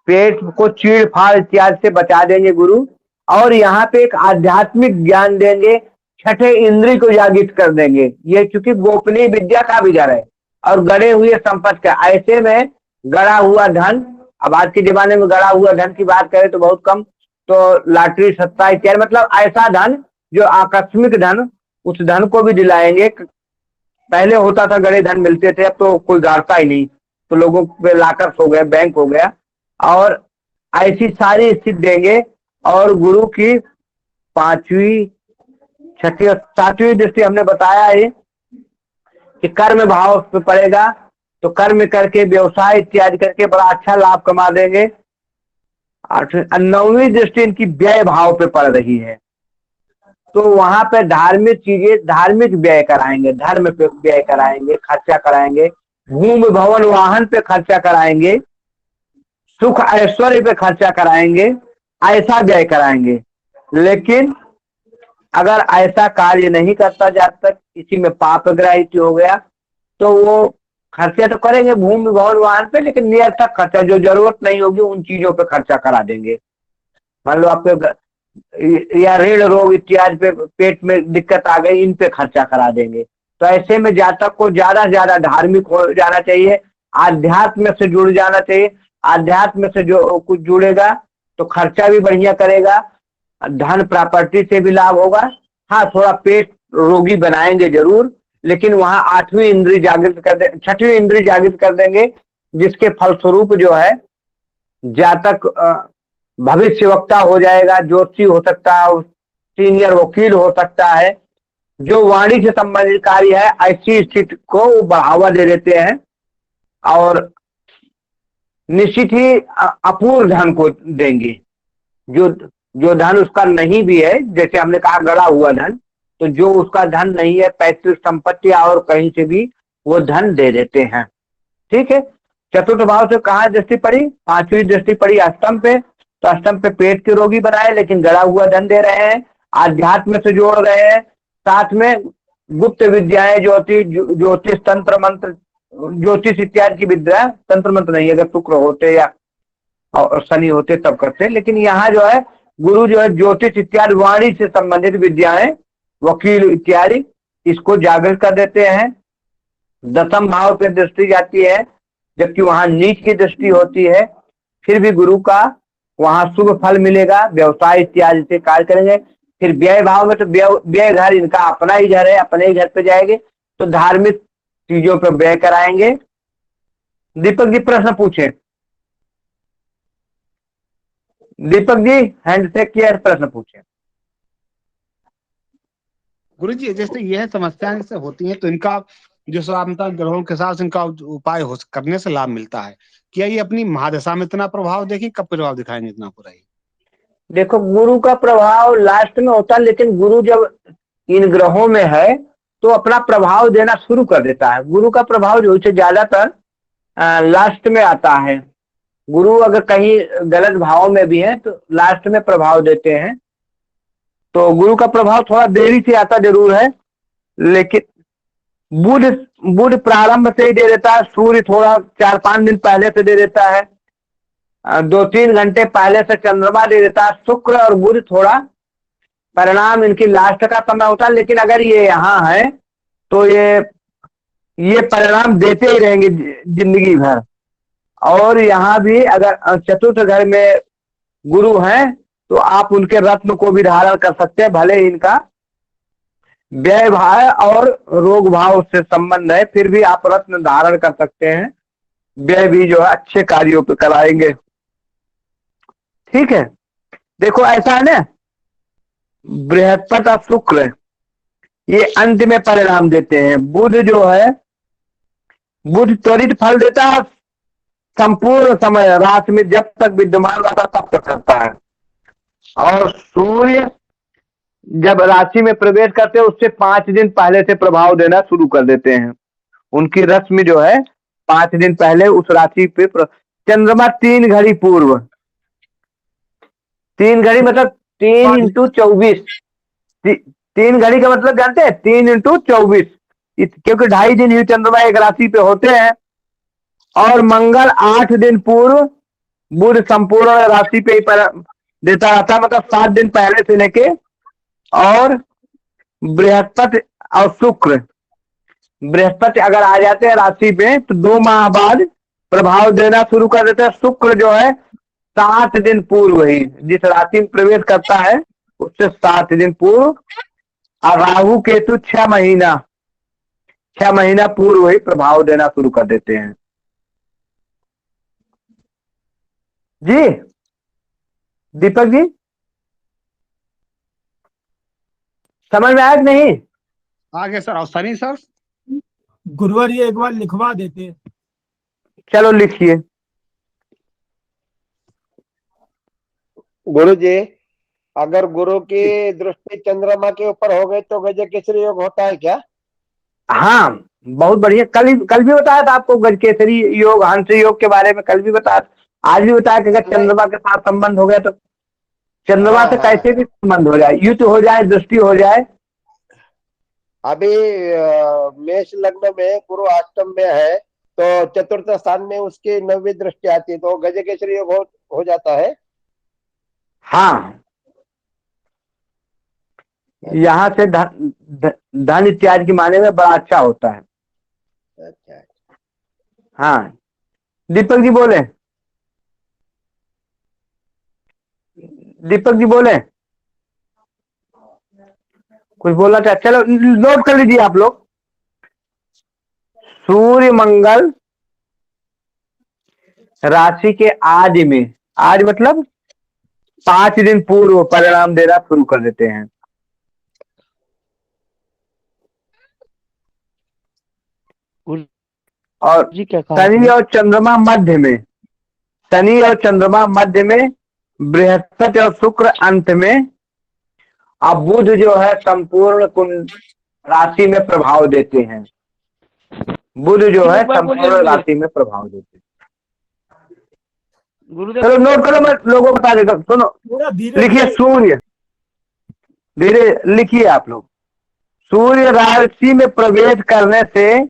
पेट को चीड़ फाड़ इत्यादि से बचा देंगे गुरु। और यहाँ पे एक आध्यात्मिक ज्ञान देंगे, छठे इंद्रिय को जागृत कर देंगे। ये चूंकि गोपनीय विद्या का विचार है और गड़े हुए संपत्ति का, ऐसे में गड़ा हुआ धन, अब आज के जमाने में गड़ा हुआ धन की बात करें तो बहुत कम, तो लॉटरी सट्टा इत्यादि, मतलब ऐसा धन जो आकस्मिक धन, उस धन को भी दिलाएंगे। पहले होता था गड़े धन मिलते थे, अब तो कोई गाड़ता ही नहीं, तो लोगों पे लाकर हो गए, बैंक हो गया, और ऐसी सारी स्थिति देंगे। और गुरु की पांचवी छठी और सातवीं दृष्टि हमने बताया है कि कर्म भाव पे पड़ेगा, तो कर्म करके व्यवसाय इत्यादि करके बड़ा अच्छा लाभ कमा देंगे। नौवीं दृष्टि इनकी व्यय भाव पे पड़ रही है, तो वहां पे धार्मिक चीजें, धार्मिक व्यय कराएंगे, धर्म पे व्यय कराएंगे, खर्चा कराएंगे, भूमि भवन वाहन पे खर्चा कराएंगे, सुख ऐश्वर्य पे खर्चा कराएंगे, ऐसा व्यय कराएंगे। लेकिन अगर ऐसा कार्य नहीं करता जातक, किसी में पाप ग्रहित हो गया, तो वो खर्चे तो करेंगे भूमि भवन वाहन पे, लेकिन निरर्थक खर्चा, जो जरूरत नहीं होगी उन चीजों पे खर्चा करा देंगे। मान लो आपके या ऋण रोग इत्यादि पे, पेट में दिक्कत आ गई, इन पे खर्चा करा देंगे। तो ऐसे में जातक को ज्यादा से ज्यादा धार्मिक हो जाना चाहिए, आध्यात्म से जुड़ जाना चाहिए। आध्यात्म से जो कुछ जुड़ेगा तो खर्चा भी बढ़िया करेगा, धन प्रॉपर्टी से भी लाभ होगा। हाँ, थोड़ा पेट रोगी बनाएंगे जरूर, लेकिन वहां आठवीं इंद्रिय जागृत कर दे, छठवीं इंद्रिय जागृत कर देंगे, जिसके फलस्वरूप जो है जातक भविष्य वक्ता हो जाएगा, ज्योतिषी हो सकता है, सीनियर वकील हो सकता है, जो वाणी से संबंधित कार्य है, ऐसी स्थिति को बढ़ावा दे देते हैं। और निश्चित ही अपूर्ण धन को देंगे, जो धन उसका नहीं भी है, जैसे हमने कहा गड़ा हुआ धन, तो जो उसका धन नहीं है, पैतृक संपत्ति और कहीं से भी वो धन दे देते हैं। ठीक है, चतुर्थ भाव से कहाँ दृष्टि पड़ी, पांचवी दृष्टि पड़ी अष्टम पे, तो अष्टम पे पेट के रोगी बनाए, लेकिन गड़ा हुआ धन दे रहे हैं, आध्यात्म से जोड़ रहे हैं, साथ में गुप्त विद्याएं, ज्योतिष तंत्र मंत्र, ज्योतिष इत्यादि की विद्या, तंत्र मंत्र नहीं, अगर शुक्र होते या और शनि होते तब करते, लेकिन यहाँ जो है गुरु जो है ज्योतिष इत्यादि वाणी से संबंधित विद्याएं, वकील इत्यादि, इसको जागृत कर देते हैं। दसम भाव पे दृष्टि जाती है, जबकि वहां नीच की दृष्टि होती है, फिर भी गुरु का वहां शुभ फल मिलेगा, व्यवसाय इत्यादि से कार्य करेंगे। फिर व्यय भाव में तो व्यय घर इनका अपना ही घर है, अपने ही घर पे जाएंगे, तो धार्मिक चीजों पे व्यय कराएंगे। दीपक जी प्रश्न पूछे, दीपक जी हैंड से किया, प्रश्न पूछे। गुरुजी, जैसे यह समस्याएं जैसे होती हैं, तो इनका जो स्वात्मता ग्रहों के साथ इनका उपाय करने से लाभ मिलता है। क्या ये अपनी महादशा में इतना प्रभाव देखें, कब प्रभाव दिखाएंगे इतना पूरा ही? देखो, गुरु का प्रभाव लास्ट में होता है, लेकिन गुरु जब इन ग्रहों में है तो अपना प्रभाव देना शुरू कर देता है। गुरु का प्रभाव जो है ज्यादातर लास्ट में आता है। गुरु अगर कहीं गलत भाव में भी है तो लास्ट में प्रभाव देते हैं, तो गुरु का प्रभाव थोड़ा देरी से आता जरूर है, लेकिन बुध प्रारंभ से ही दे देता है, सूर्य थोड़ा 4-5 दिन पहले से दे देता है, 2-3 घंटे पहले से चंद्रमा दे देता है, शुक्र और बुध थोड़ा परिणाम इनकी लास्ट का समय होता है। लेकिन अगर ये यहाँ है तो ये परिणाम देते ही रहेंगे जिंदगी भर। और यहाँ भी अगर चतुर्थ घर में गुरु हैं तो आप उनके रत्न को भी धारण कर सकते हैं, भले इनका व्यय भाव और रोग भाव से संबंध है, फिर भी आप रत्न धारण कर सकते हैं। व्यय भी जो है अच्छे कार्यों पे कराएंगे। ठीक है, देखो ऐसा है ना, बृहस्पति और शुक्र ये अंत में परिणाम देते हैं। बुध जो है, बुध त्वरित फल देता है, संपूर्ण समय राशि में जब तक विद्यमान रहता तब तक करता है। और सूर्य जब राशि में प्रवेश करते हैं उससे 5 दिन पहले से प्रभाव देना शुरू कर देते हैं। उनकी रश्मि जो है 5 दिन पहले उस राशि पे चंद्रमा 3 घड़ी पूर्व, 3 घड़ी मतलब 3 × 24, 3 घड़ी का मतलब जानते हैं, 3 × 24, क्योंकि 2.5 दिन ही चंद्रमा एक राशि पे होते हैं। और मंगल 8 दिन पूर्व, बुध संपूर्ण राशि पे ही देता रहता, मतलब 7 दिन पहले से लेके। और बृहस्पति और शुक्र, बृहस्पति अगर आ जाते हैं राशि पे तो 2 माह बाद प्रभाव देना शुरू कर देते हैं। शुक्र जो है 7 दिन पूर्व ही, जिस राशि में प्रवेश करता है उससे 7 दिन पूर्व। और राहु केतु 6 महीना पूर्व ही प्रभाव देना शुरू कर देते हैं। जी दीपक जी, समझ में आया कि नहीं? आगे सर, और शनि सर? गुरुवर ये एक बार लिखवा देते। चलो लिखिए। गुरु जी, अगर गुरु की दृष्टि चंद्रमा के ऊपर हो गई तो गजकेसरी योग होता है क्या? हाँ, बहुत बढ़िया। कल भी बताया था आपको गजकेसरी योग, हंस योग के बारे में कल भी बताया, आज भी बताया कि अगर चंद्रमा के साथ संबंध हो गया तो चंद्रमा से कैसे भी संबंध हो जाए, युद्ध हो जाए, दृष्टि हो जाए। अभी मेष लग्न में गुरु अष्टम में है तो चतुर्थ स्थान में उसकी 9वीं दृष्टि आती है तो गजकेसरी योग हो जाता है। हाँ, यहाँ से धन इत्यादि की माने में बड़ा अच्छा होता है। अच्छा, हाँ, दीपक जी बोले, दीपक जी बोले, कुछ बोलना चाहे? चलो नोट कर लीजिए आप लोग। सूर्य मंगल राशि के आज में, आज मतलब 5 दिन पूर्व परिणाम देना शुरू कर देते हैं। और शनि और चंद्रमा मध्य में, शनि और चंद्रमा मध्य में, बृहस्पति और शुक्र अंत में। अब बुध जो है संपूर्ण कुंड राशि में प्रभाव देते हैं। बुध जो है संपूर्ण राशि में प्रभाव देते हैं। चलो नोट करो, मैं लोगों को बता देता हूँ। सुनो, लिखिए सूर्य, धीरे लिखिए आप लोग। सूर्य राशि में प्रवेश करने से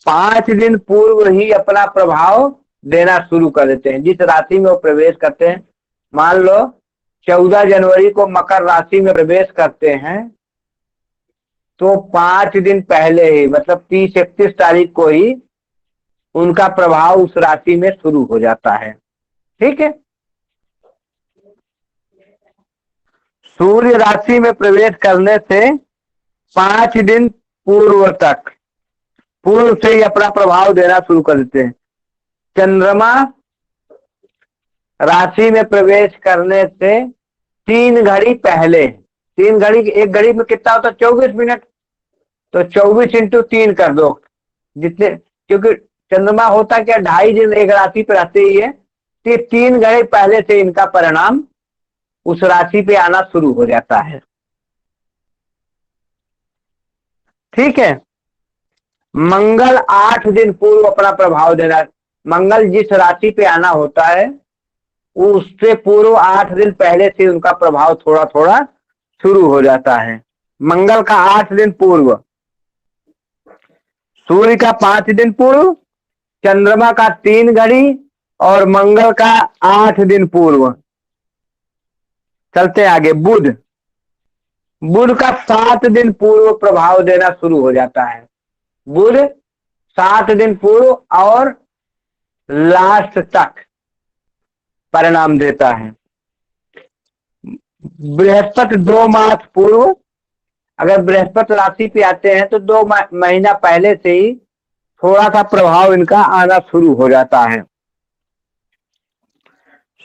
5 दिन पूर्व ही अपना प्रभाव देना शुरू कर देते हैं। जिस राशि में वो प्रवेश करते हैं, मान लो 14 जनवरी को मकर राशि में प्रवेश करते हैं तो 5 दिन पहले ही, मतलब 30-31 तारीख को ही उनका प्रभाव उस राशि में शुरू हो जाता है। ठीक है, सूर्य राशि में प्रवेश करने से 5 दिन पूर्व से ही अपना प्रभाव देना शुरू कर देते हैं। चंद्रमा राशि में प्रवेश करने से 3 घड़ी पहले, 3 घड़ी, एक घड़ी में कितना होता है? 24 मिनट, तो 24 × 3 कर दो जितने, क्योंकि चंद्रमा होता क्या 2.5 दिन एक राशि पे रहते ही है, तो 3 घड़ी पहले से इनका परिणाम उस राशि पे आना शुरू हो जाता है। ठीक है, मंगल 8 दिन पूर्व अपना प्रभाव देना, मंगल जिस राशि पे आना होता है उससे पूर्व 8 दिन पहले से उनका प्रभाव थोड़ा थोड़ा शुरू हो जाता है। मंगल का 8 दिन पूर्व, सूर्य का 5 दिन पूर्व, चंद्रमा का 3 घड़ी और मंगल का 8 दिन पूर्व। चलते आगे, बुध का 7 दिन पूर्व प्रभाव देना शुरू हो जाता है। बुध 7 दिन पूर्व और लास्ट तक परिणाम देता है। बृहस्पति 2 मास पूर्व अगर बृहस्पति राशि पे आते हैं तो 2 महीना पहले से ही थोड़ा सा प्रभाव इनका आना शुरू हो जाता है।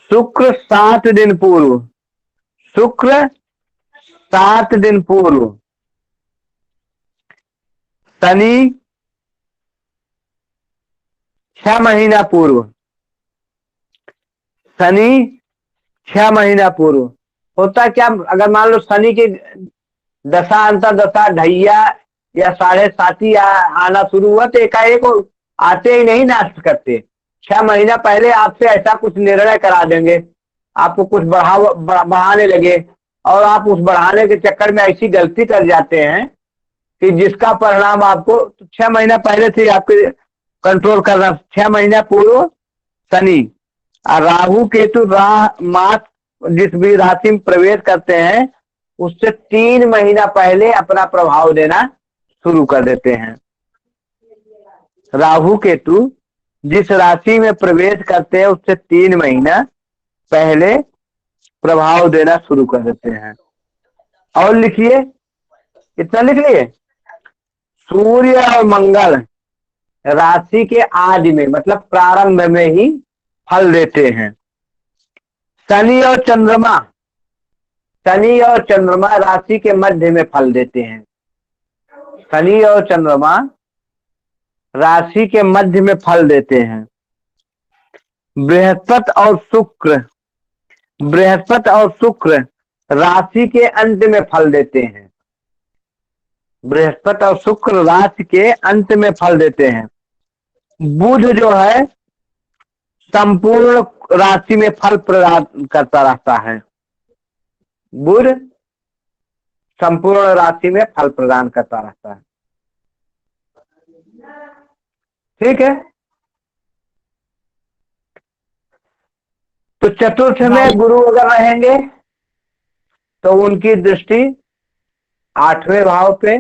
शुक्र 7 दिन पूर्व, शुक्र 7 दिन पूर्व, शनि 6 महीना पूर्व, शनि 6 महीना पूर्व। होता क्या, अगर मान लो शनि की दशा अंतरदशा ढैया या 7.5 आना शुरू हुआ तो एकाएक आते ही नहीं नाश करते। 6 महीना पहले आपसे ऐसा कुछ निर्णय करा देंगे, आपको कुछ बढ़ाने लगे और आप उस बढ़ाने के चक्कर में ऐसी गलती कर जाते हैं कि जिसका परिणाम आपको 6 महीना पहले से आपके कंट्रोल करना। 6 महीना पूर्व शनि और राहु केतु मास जिस भी राशि में प्रवेश करते हैं उससे 3 महीना पहले अपना प्रभाव देना शुरू कर देते हैं। राहु केतु जिस राशि में प्रवेश करते हैं उससे 3 महीना पहले प्रभाव देना शुरू कर देते हैं। और लिखिए, कितना लिख लिए, सूर्य और मंगल राशि के आदि में मतलब प्रारंभ में ही फल देते हैं। शनि और चंद्रमा, शनि और चंद्रमा राशि के मध्य में फल देते हैं। शनि और चंद्रमा राशि के मध्य में फल देते हैं। बृहस्पति और शुक्र, बृहस्पति और शुक्र राशि के अंत में फल देते हैं। बृहस्पति और शुक्र राशि के अंत में फल देते हैं। बुध जो है संपूर्ण राशि में फल प्रदान करता रहता है। बुध संपूर्ण राशि में फल प्रदान करता रहता है। ठीक है, तो चतुर्थ में गुरु अगर रहेंगे तो उनकी दृष्टि 8वें भाव पे,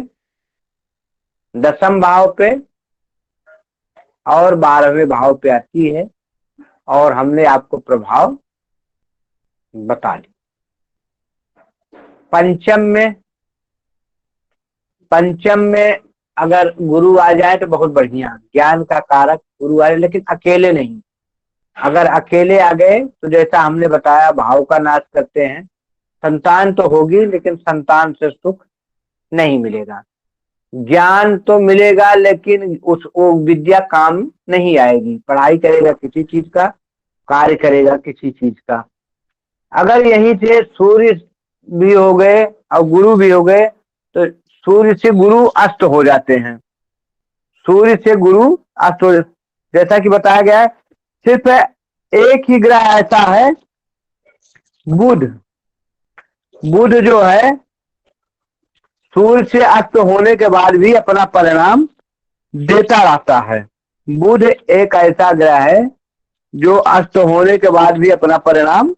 10वें भाव पे और 12वें भाव पे आती है और हमने आपको प्रभाव बता दिया। पंचम में अगर गुरु आ जाए तो बहुत बढ़िया, ज्ञान का कारक गुरु आ जाए, लेकिन अकेले नहीं। अगर अकेले आ गए तो जैसा हमने बताया भाव का नाश करते हैं। संतान तो होगी लेकिन संतान से सुख नहीं मिलेगा। ज्ञान तो मिलेगा लेकिन वो विद्या काम नहीं आएगी। पढ़ाई करेगा किसी चीज का, कार्य करेगा किसी चीज का। अगर यहीं से सूर्य भी हो गए और गुरु भी हो गए तो सूर्य से गुरु अस्त हो जाते हैं। सूर्य से गुरु अस्त हो, जैसा कि बताया गया है। सिर्फ एक ही ग्रह ऐसा है बुध, बुध जो है सूर्य से अस्त होने के बाद भी अपना परिणाम देता रहता है। बुध एक ऐसा ग्रह है जो अस्त होने के बाद भी अपना परिणाम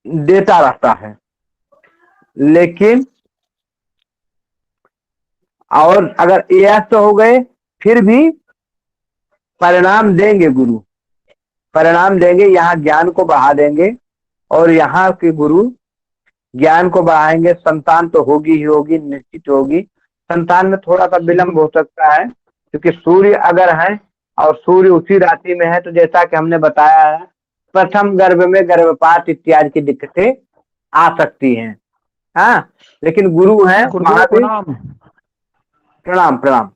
देता रहता है। लेकिन और अगर ये अस्त हो गए फिर भी परिणाम देंगे, गुरु परिणाम देंगे। यहाँ ज्ञान को बढ़ा देंगे और यहाँ के गुरु ज्ञान को बढ़ाएंगे। संतान तो होगी ही होगी, निश्चित होगी। संतान में थोड़ा सा विलंब हो सकता है क्योंकि सूर्य अगर है और सूर्य उसी राशि में है तो जैसा कि हमने बताया है प्रथम गर्भ में गर्भपात इत्यादि की दिक्कतें आ सकती हैं। हाँ, लेकिन गुरु हैं वहां भी। प्रणाम प्रणाम।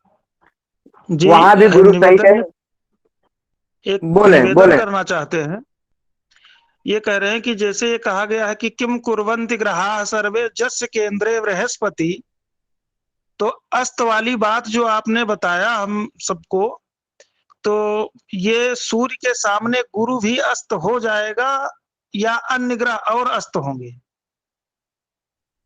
जी, वहां भी गुरु सही है। एक बोले निवेदन करना चाहते हैं। ये कह रहे हैं कि जैसे ये कहा गया है कि किम कुर्वन्ति ग्रहा सर्वे जस्य केंद्रे बृहस्पति, तो अस्त वाली बात जो आपने बताया हम सबको, तो ये सूर्य के सामने गुरु भी अस्त हो जाएगा या अन्य ग्रह और अस्त होंगे?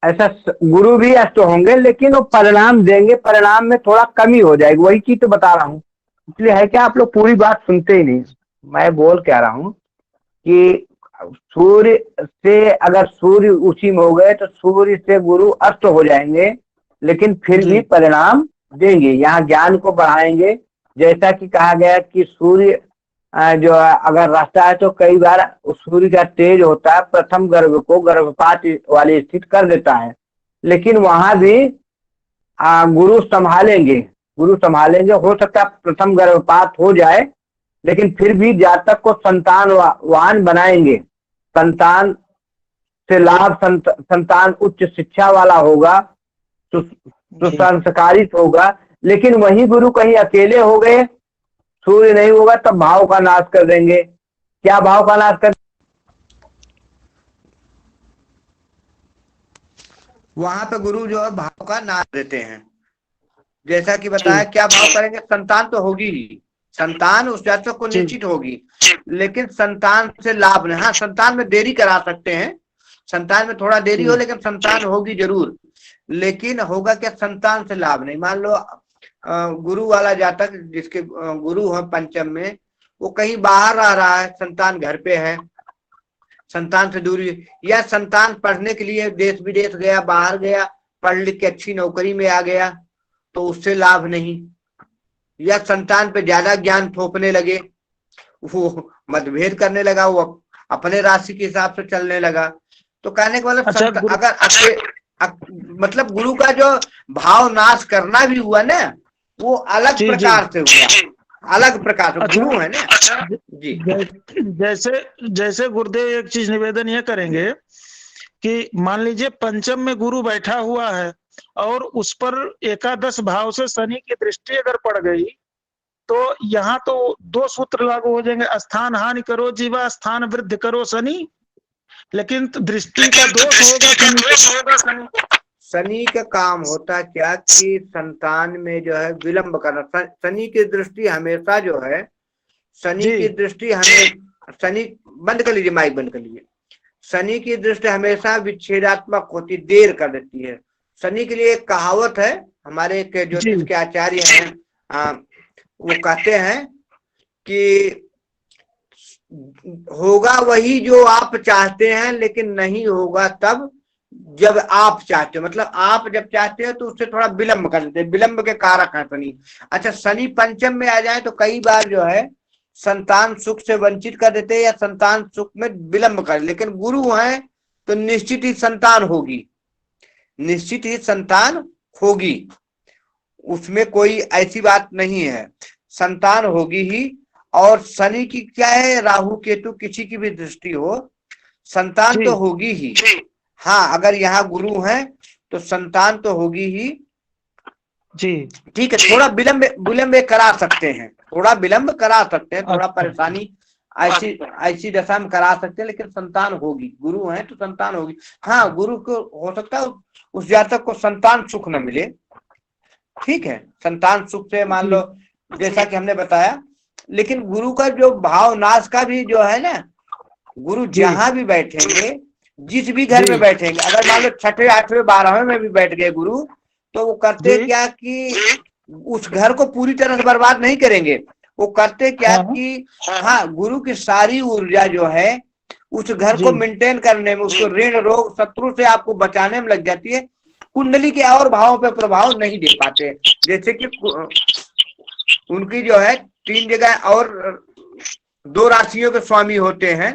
ऐसा गुरु भी अस्त होंगे लेकिन वो परिणाम देंगे, परिणाम में थोड़ा कमी हो जाएगी। वही चीज तो बता रहा हूँ। इसलिए है कि आप लोग पूरी बात सुनते ही नहीं। मैं बोल कह रहा हूँ कि सूर्य से अगर सूर्य उसी में हो गए तो सूर्य से गुरु अस्त हो जाएंगे लेकिन फिर भी परिणाम देंगे। यहाँ ज्ञान को बढ़ाएंगे। जैसा कि कहा गया कि सूर्य जो है अगर रहता है तो कई बार सूर्य का तेज होता है, प्रथम गर्भ को गर्भपात वाली स्थिति कर देता है। लेकिन वहां भी गुरु संभालेंगे, हो सकता है प्रथम गर्भपात हो जाए, लेकिन फिर भी जातक को संतानवान बनाएंगे, संतान से लाभ, संतान उच्च शिक्षा वाला होगा, सुसंस्कारित होगा। लेकिन वही गुरु कहीं अकेले हो गए, सूर्य नहीं होगा, तब भाव का नाश कर देंगे। क्या भाव का नाश कर, वहां पे गुरु जो है भाव का नाश देते हैं। जैसा कि बताया, क्या भाव करेंगे? संतान तो होगी ही, संतान उस जातक को निश्चित होगी, लेकिन संतान से लाभ नहीं। हाँ, संतान में देरी करा सकते हैं, संतान में थोड़ा देरी हो, लेकिन संतान होगी जरूर। लेकिन होगा क्या? संतान से लाभ नहीं। मान लो गुरु वाला जातक जिसके गुरु है पंचम में, वो कहीं बाहर रह रहा है, संतान घर पे है, संतान से दूरी, या संतान पढ़ने के लिए देश विदेश गया, बाहर गया, पढ़ लिख के अच्छी नौकरी में आ गया, तो उससे लाभ नहीं। या संतान पे ज्यादा ज्ञान थोपने लगे, वो मतभेद करने लगा, वो अपने राशि के हिसाब से चलने लगा। तो कहने का मतलब अगर मतलब गुरु का जो भाव नाश करना भी हुआ ना, वो अलग प्रकार से हुआ, अलग प्रकार से गुरु है ना। जी, जैसे गुरुदेव एक चीज निवेदन ये करेंगे कि मान लीजिए पंचम में गुरु बैठा हुआ है और उस पर एकादश भाव से शनि की दृष्टि अगर पड़ गई, तो यहाँ तो 2 सूत्र लागू हो जाएंगे, स्थान हानि करो जीवा, स्थान वृद्धि करो शनि। लेकिन दृष्टि का दोष होगा, शनि का काम होता क्या कि संतान में जो है विलंब करना। शनि की दृष्टि हमेशा जो है, शनि की दृष्टि हमें, शनि बंद कर लीजिए, माइक बंद कर लीजिए। शनि की दृष्टि हमेशा विच्छेदात्मक होती, देर कर देती है। शनि के लिए एक कहावत है, हमारे एक ज्योतिष के आचार्य हैं, वो कहते हैं कि होगा वही जो आप चाहते हैं, लेकिन नहीं होगा तब जब आप चाहते हो। मतलब आप जब चाहते हो तो उससे थोड़ा विलंब कर देते हैं, विलंब के कारक है शनि। अच्छा, शनि पंचम में आ जाए तो कई बार जो है संतान सुख से वंचित कर देते हैं, या संतान सुख में विलंब कर। लेकिन गुरु है तो निश्चित ही संतान होगी, निश्चित ही संतान होगी, उसमें कोई ऐसी बात नहीं है, संतान होगी ही। और शनि की क्या है, राहु केतु किसी की भी दृष्टि हो, संतान तो होगी ही। हाँ, अगर यहाँ गुरु है तो संतान तो होगी ही। जी, ठीक है, थोड़ा विलंब करा सकते हैं, थोड़ा विलंब करा सकते हैं, थोड़ा परेशानी ऐसी दशा में करा सकते हैं, लेकिन संतान होगी। गुरु है तो संतान होगी। हाँ, गुरु को हो सकता है उस जातक को संतान सुख न मिले, ठीक है, संतान सुख से मान लो जैसा कि हमने बताया। लेकिन गुरु का जो भाव नाश का भी जो है ना, गुरु जहां भी बैठेंगे, जिस भी घर में बैठेंगे, अगर मान लो 6वें 8वें 12वें में भी बैठ गए गुरु, तो वो करते क्या कि उस घर को पूरी तरह से बर्बाद नहीं करेंगे। वो करते क्या कि हाँ, गुरु की सारी ऊर्जा जो है उस घर को मेंटेन करने में, उसको ऋण रोग शत्रु से आपको बचाने में लग जाती है। कुंडली के और भावों पे प्रभाव नहीं दे पाते। जैसे कि उनकी जो है 3 जगह और 2 राशियों के स्वामी होते हैं,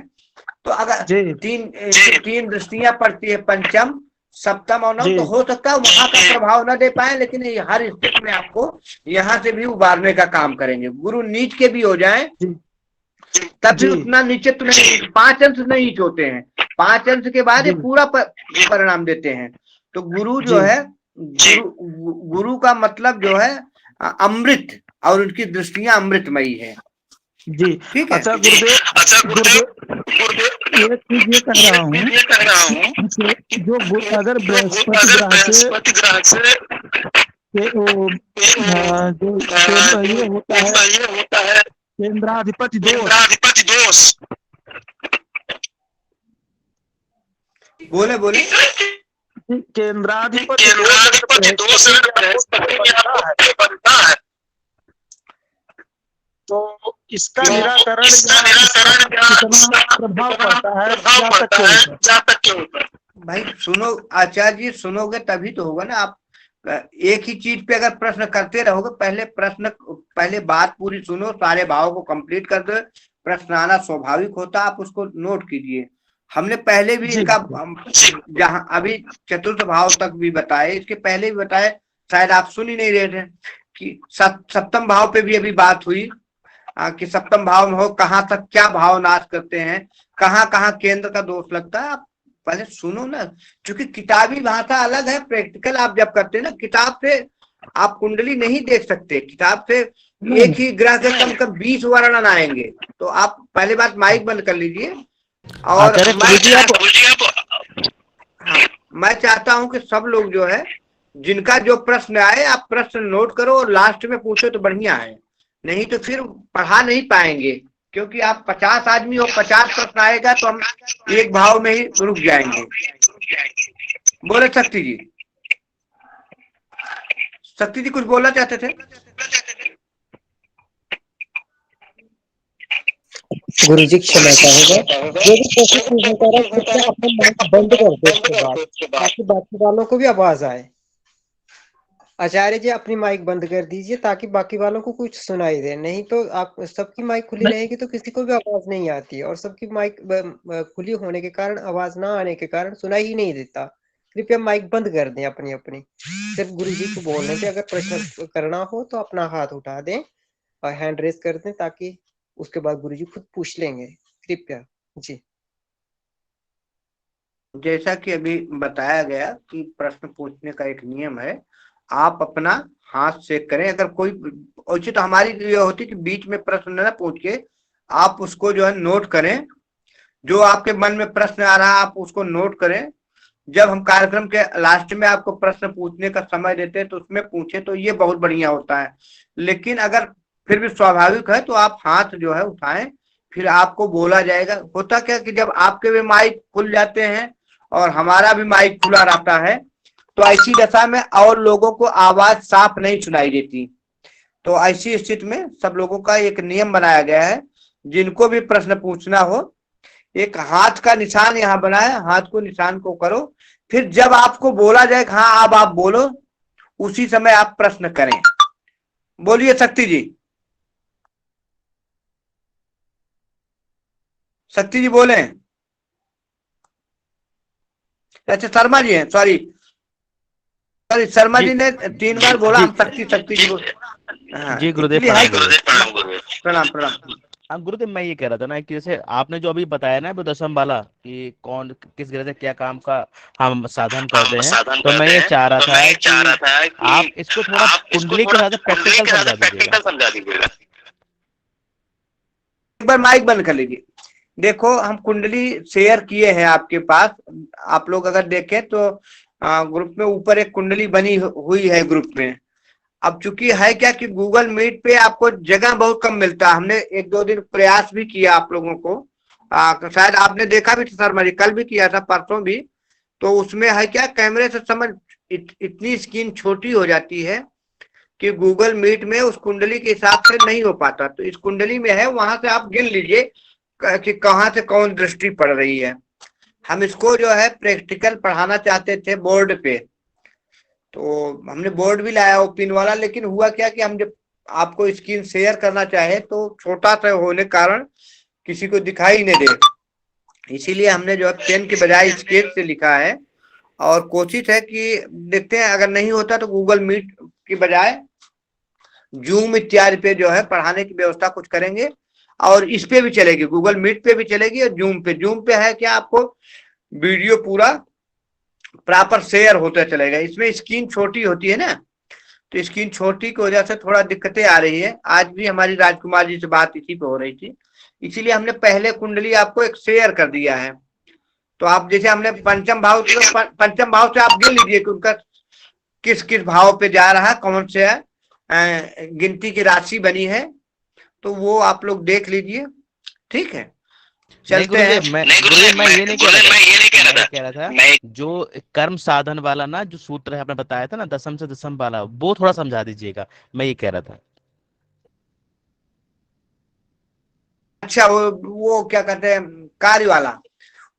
तो अगर तीन दृष्टियां पड़ती है, पंचम सप्तम और नवम, तो हो सकता है वहां का प्रभाव न दे पाए, लेकिन ये हर स्थिति में आपको यहाँ से भी उबारने का काम करेंगे। गुरु नीच के भी हो जाए तब भी उतना नीचे तो नहीं, 5 अंश नहीं नीच होते हैं, 5 अंश के बाद ये पूरा परिणाम देते हैं। तो गुरु जो है, गुरु का मतलब जो है अमृत, और उनकी दृष्टियां अमृतमयी है। जी, ठीक है। अच्छा गुरुदेव एक चीज ये कह रहा हूँ कि जो अगर बृहस्पति ग्रह से जो ये होता है केंद्राधिपति दोष, बोले केंद्राधिपति दोष बनता है, तो इसका निराकरण कितना प्रभाव पड़ता है जातक के ऊपर? भाई सुनो आचार्य जी, सुनोगे तभी तो होगा ना। आप एक ही चीज पे अगर प्रश्न करते रहोगे, पहले बात पूरी सुनो, सारे भाव को कंप्लीट कर दो, प्रश्न आना स्वाभाविक होता, आप उसको नोट कीजिए। हमने पहले भी इनका जहां अभी चतुर्थ भाव तक भी बताए, इसके पहले भी बताए, शायद आप सुन ही नहीं रहे थे कि सप्तम भाव पे भी अभी बात हुई कि सप्तम भाव में हो कहाँ तक क्या भाव नाश करते हैं, कहाँ कहाँ केंद्र का दोष लगता है। आप पहले सुनो ना, क्योंकि किताबी भाषा अलग है, प्रैक्टिकल आप जब करते हैं ना, किताब से आप कुंडली नहीं देख सकते, किताब से एक ही ग्रह के कम कम 20 वर्णन आएंगे। तो आप पहले बात माइक बंद कर लीजिए। और मैं चाहता हूं कि सब लोग जो है, जिनका जो प्रश्न आए आप प्रश्न नोट करो और लास्ट में पूछो तो बढ़िया है, नहीं तो फिर पढ़ा नहीं पाएंगे। क्योंकि आप 50 आदमी हो, 50 प्रश्न आएगा तो हम एक भाव में ही रुक जाएंगे। बोले शक्ति जी कुछ बोलना चाहते थे? गुरुजी क्षमा चाहूंगा, जो भी प्रश्न पूछना चाह रहा है कृपया अपना माइक बंद कर दो उसके बाद, ताकि बाकी वालों को भी आवाज आए। आचार्य जी अपनी माइक बंद कर दीजिए ताकि बाकी वालों को कुछ सुनाई दे, नहीं तो आप सबकी माइक खुली रहेगी तो किसी को भी आवाज नहीं आती, और सबकी माइक खुली होने के कारण आवाज ना आने के कारण सुनाई ही नहीं देता। कृपया माइक बंद कर दें अपनी अपनी, सिर्फ गुरुजी को बोलने से अगर प्रश्न करना हो तो अपना हाथ उठा दें और हैंड रेस कर दें, ताकि उसके बाद गुरुजी खुद पूछ लेंगे। कृपया जी। जैसा कि अभी बताया गया कि प्रश्न पूछने का एक नियम है, आप अपना हाथ चेक करें। अगर कोई उचित हमारी ये होती कि बीच में प्रश्न न पूछ के आप उसको जो है नोट करें, जो आपके मन में प्रश्न आ रहा है आप उसको नोट करें। जब हम कार्यक्रम के लास्ट में आपको प्रश्न पूछने का समय देते हैं तो उसमें पूछे तो ये बहुत बढ़िया होता है। लेकिन अगर फिर भी स्वाभाविक है तो आप हाथ जो है उठाएं, फिर आपको बोला जाएगा। होता क्या कि जब आपके भी माइक खुल जाते हैं और हमारा भी माइक खुला रहता है तो ऐसी दशा में और लोगों को आवाज साफ नहीं सुनाई देती। तो ऐसी स्थिति में सब लोगों का एक नियम बनाया गया है, जिनको भी प्रश्न पूछना हो एक हाथ का निशान यहाँ बना है, हाथ को निशान को करो, फिर जब आपको बोला जाए हाँ अब आप बोलो, उसी समय आप प्रश्न करें। बोलिए शक्ति जी। शक्ति जी बोले। अच्छा शर्मा जी हैं, सॉरी शर्मा जी ने 3 बार बोला, हम शक्ति जी बोले। हाँ, जी गुरुदेव प्रणाम। हाँ गुरुदेव, मैं ये कह रहा था ना कि जैसे आपने जो अभी बताया ना वो दशम वाला कि कौन किस ग्रह से क्या काम का हम साधन करते हैं, तो मैं ये चाह रहा था कि आप इसको थोड़ा कुंडली के साथ प्रैक्टिकल समझा दीजिएगा। एक बार माइक बंद कर लीजिए। देखो हम कुंडली शेयर किए हैं आपके पास, आप लोग अगर देखें तो ग्रुप में ऊपर एक कुंडली बनी हुई है ग्रुप में। अब चूंकि है क्या कि गूगल मीट पे आपको जगह बहुत कम मिलता है, हमने 1-2 दिन प्रयास भी किया आप लोगों को, शायद आपने देखा भी था शर्मा जी, कल भी किया था परसों भी। तो उसमें है क्या, कैमरे से समझ इतनी स्क्रीन छोटी हो जाती है कि गूगल मीट में उस कुंडली के हिसाब से नहीं हो पाता। तो इस कुंडली में है, वहां से आप गिन लीजिए कि कहाँ से कौन दृष्टि पड़ रही है। हम इसको जो है प्रैक्टिकल पढ़ाना चाहते थे बोर्ड पे, तो हमने बोर्ड भी लाया वो पिन वाला, लेकिन हुआ क्या कि हम जब आपको स्क्रीन शेयर करना चाहे तो छोटा सा होने कारण किसी को दिखाई नहीं दे, इसीलिए हमने जो है पेन के बजाय स्केच से लिखा है। और कोशिश है कि देखते हैं अगर नहीं होता तो गूगल मीट की बजाय जूम इत्यादि पे जो है पढ़ाने की व्यवस्था कुछ करेंगे, और इस पे भी चलेगी, गूगल मीट पे भी चलेगी और जूम पे है क्या आपको वीडियो पूरा प्रॉपर शेयर होता चलेगा। इसमें स्क्रीन छोटी होती है ना, तो स्क्रीन छोटी की वजह से थोड़ा दिक्कतें आ रही है। आज भी हमारी राजकुमार जी से बात इसी पे हो रही थी, इसीलिए हमने पहले कुंडली आपको एक शेयर कर दिया है। तो आप जैसे हमने पंचम भाव से आप गिन लीजिए कि उनका किस किस भाव पे जा रहा है, कौन से गिनती की राशि बनी है, तो वो आप लोग देख लीजिए। ठीक है, चलते हैं। मैं ये नहीं कह रहा था, जो कर्म साधन वाला ना जो सूत्र है आपने बताया था ना दशम से दशम वाला, वो थोड़ा समझा दीजिएगा, मैं ये कह रहा था। अच्छा वो क्या कहते हैं कार्य वाला,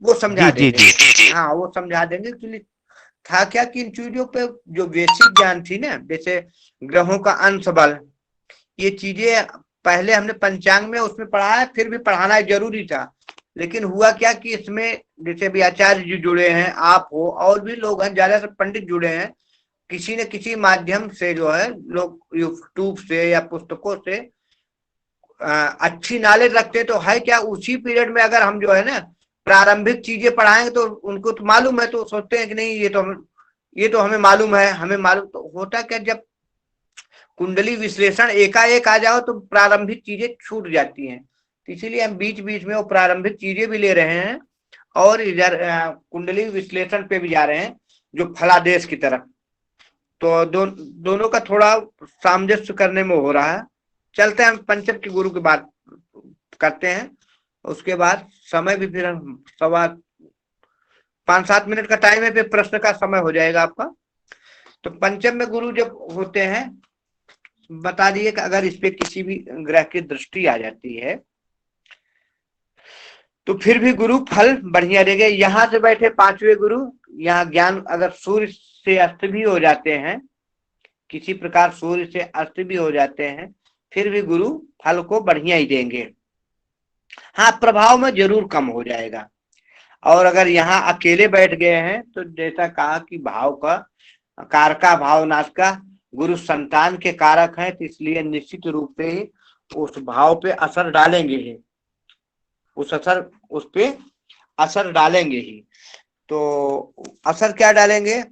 वो समझा देंगे। हाँ वो समझा देंगे। एक्चुअली था क्या कि इन चीजों पे जो बेसिक ज्ञान थी ना, जैसे ग्रहों का अंश बल, ये चीजें पहले हमने पंचांग में उसमें पढ़ा है, फिर भी पढ़ाना जरूरी था। लेकिन हुआ क्या कि इसमें जैसे भी आचार्य जी जुड़े हैं, आप हो, और भी लोग हैं, ज्यादातर पंडित जुड़े हैं, किसी न किसी माध्यम से जो है लोग यूट्यूब से या पुस्तकों से अच्छी नॉलेज रखते तो है क्या, उसी पीरियड में अगर हम जो है ना प्रारंभिक चीजें पढ़ाएंगे तो उनको तो मालूम है, तो सोचते हैं कि नहीं ये तो हमें मालूम है, हमें मालूम। तो होता क्या, जब कुंडली विश्लेषण एकाएक आ जाओ तो प्रारंभिक चीजें छूट जाती हैं। तो इसीलिए हम बीच बीच में वो प्रारंभिक चीजें भी ले रहे हैं और इधर कुंडली विश्लेषण पे भी जा रहे हैं, जो फलादेश की तरफ। तो दोनों का थोड़ा सामंजस्य करने में हो रहा है। चलते हैं, हम पंचम के गुरु की बात करते हैं। उसके बाद समय भी फिर 5-7 मिनट का टाइम है, फिर प्रश्न का समय हो जाएगा आपका। तो पंचम में गुरु जब होते हैं, बता दिए कि अगर इस पे किसी भी ग्रह की दृष्टि आ जाती है तो फिर भी गुरु फल बढ़िया देंगे। यहाँ से बैठे 5वें गुरु, यहाँ ज्ञान अगर सूर्य से अस्त भी हो जाते हैं, किसी प्रकार सूर्य से अस्त भी हो जाते हैं, फिर भी गुरु फल को बढ़िया ही देंगे। हाँ, प्रभाव में जरूर कम हो जाएगा। और अगर यहाँ अकेले बैठ गए हैं तो जैसा कहा कि भाव का कारका भावनाश का गुरु संतान के कारक हैं, तो इसलिए निश्चित रूप से ही उस भाव पे असर डालेंगे ही, उस पे असर डालेंगे ही। तो असर क्या डालेंगे,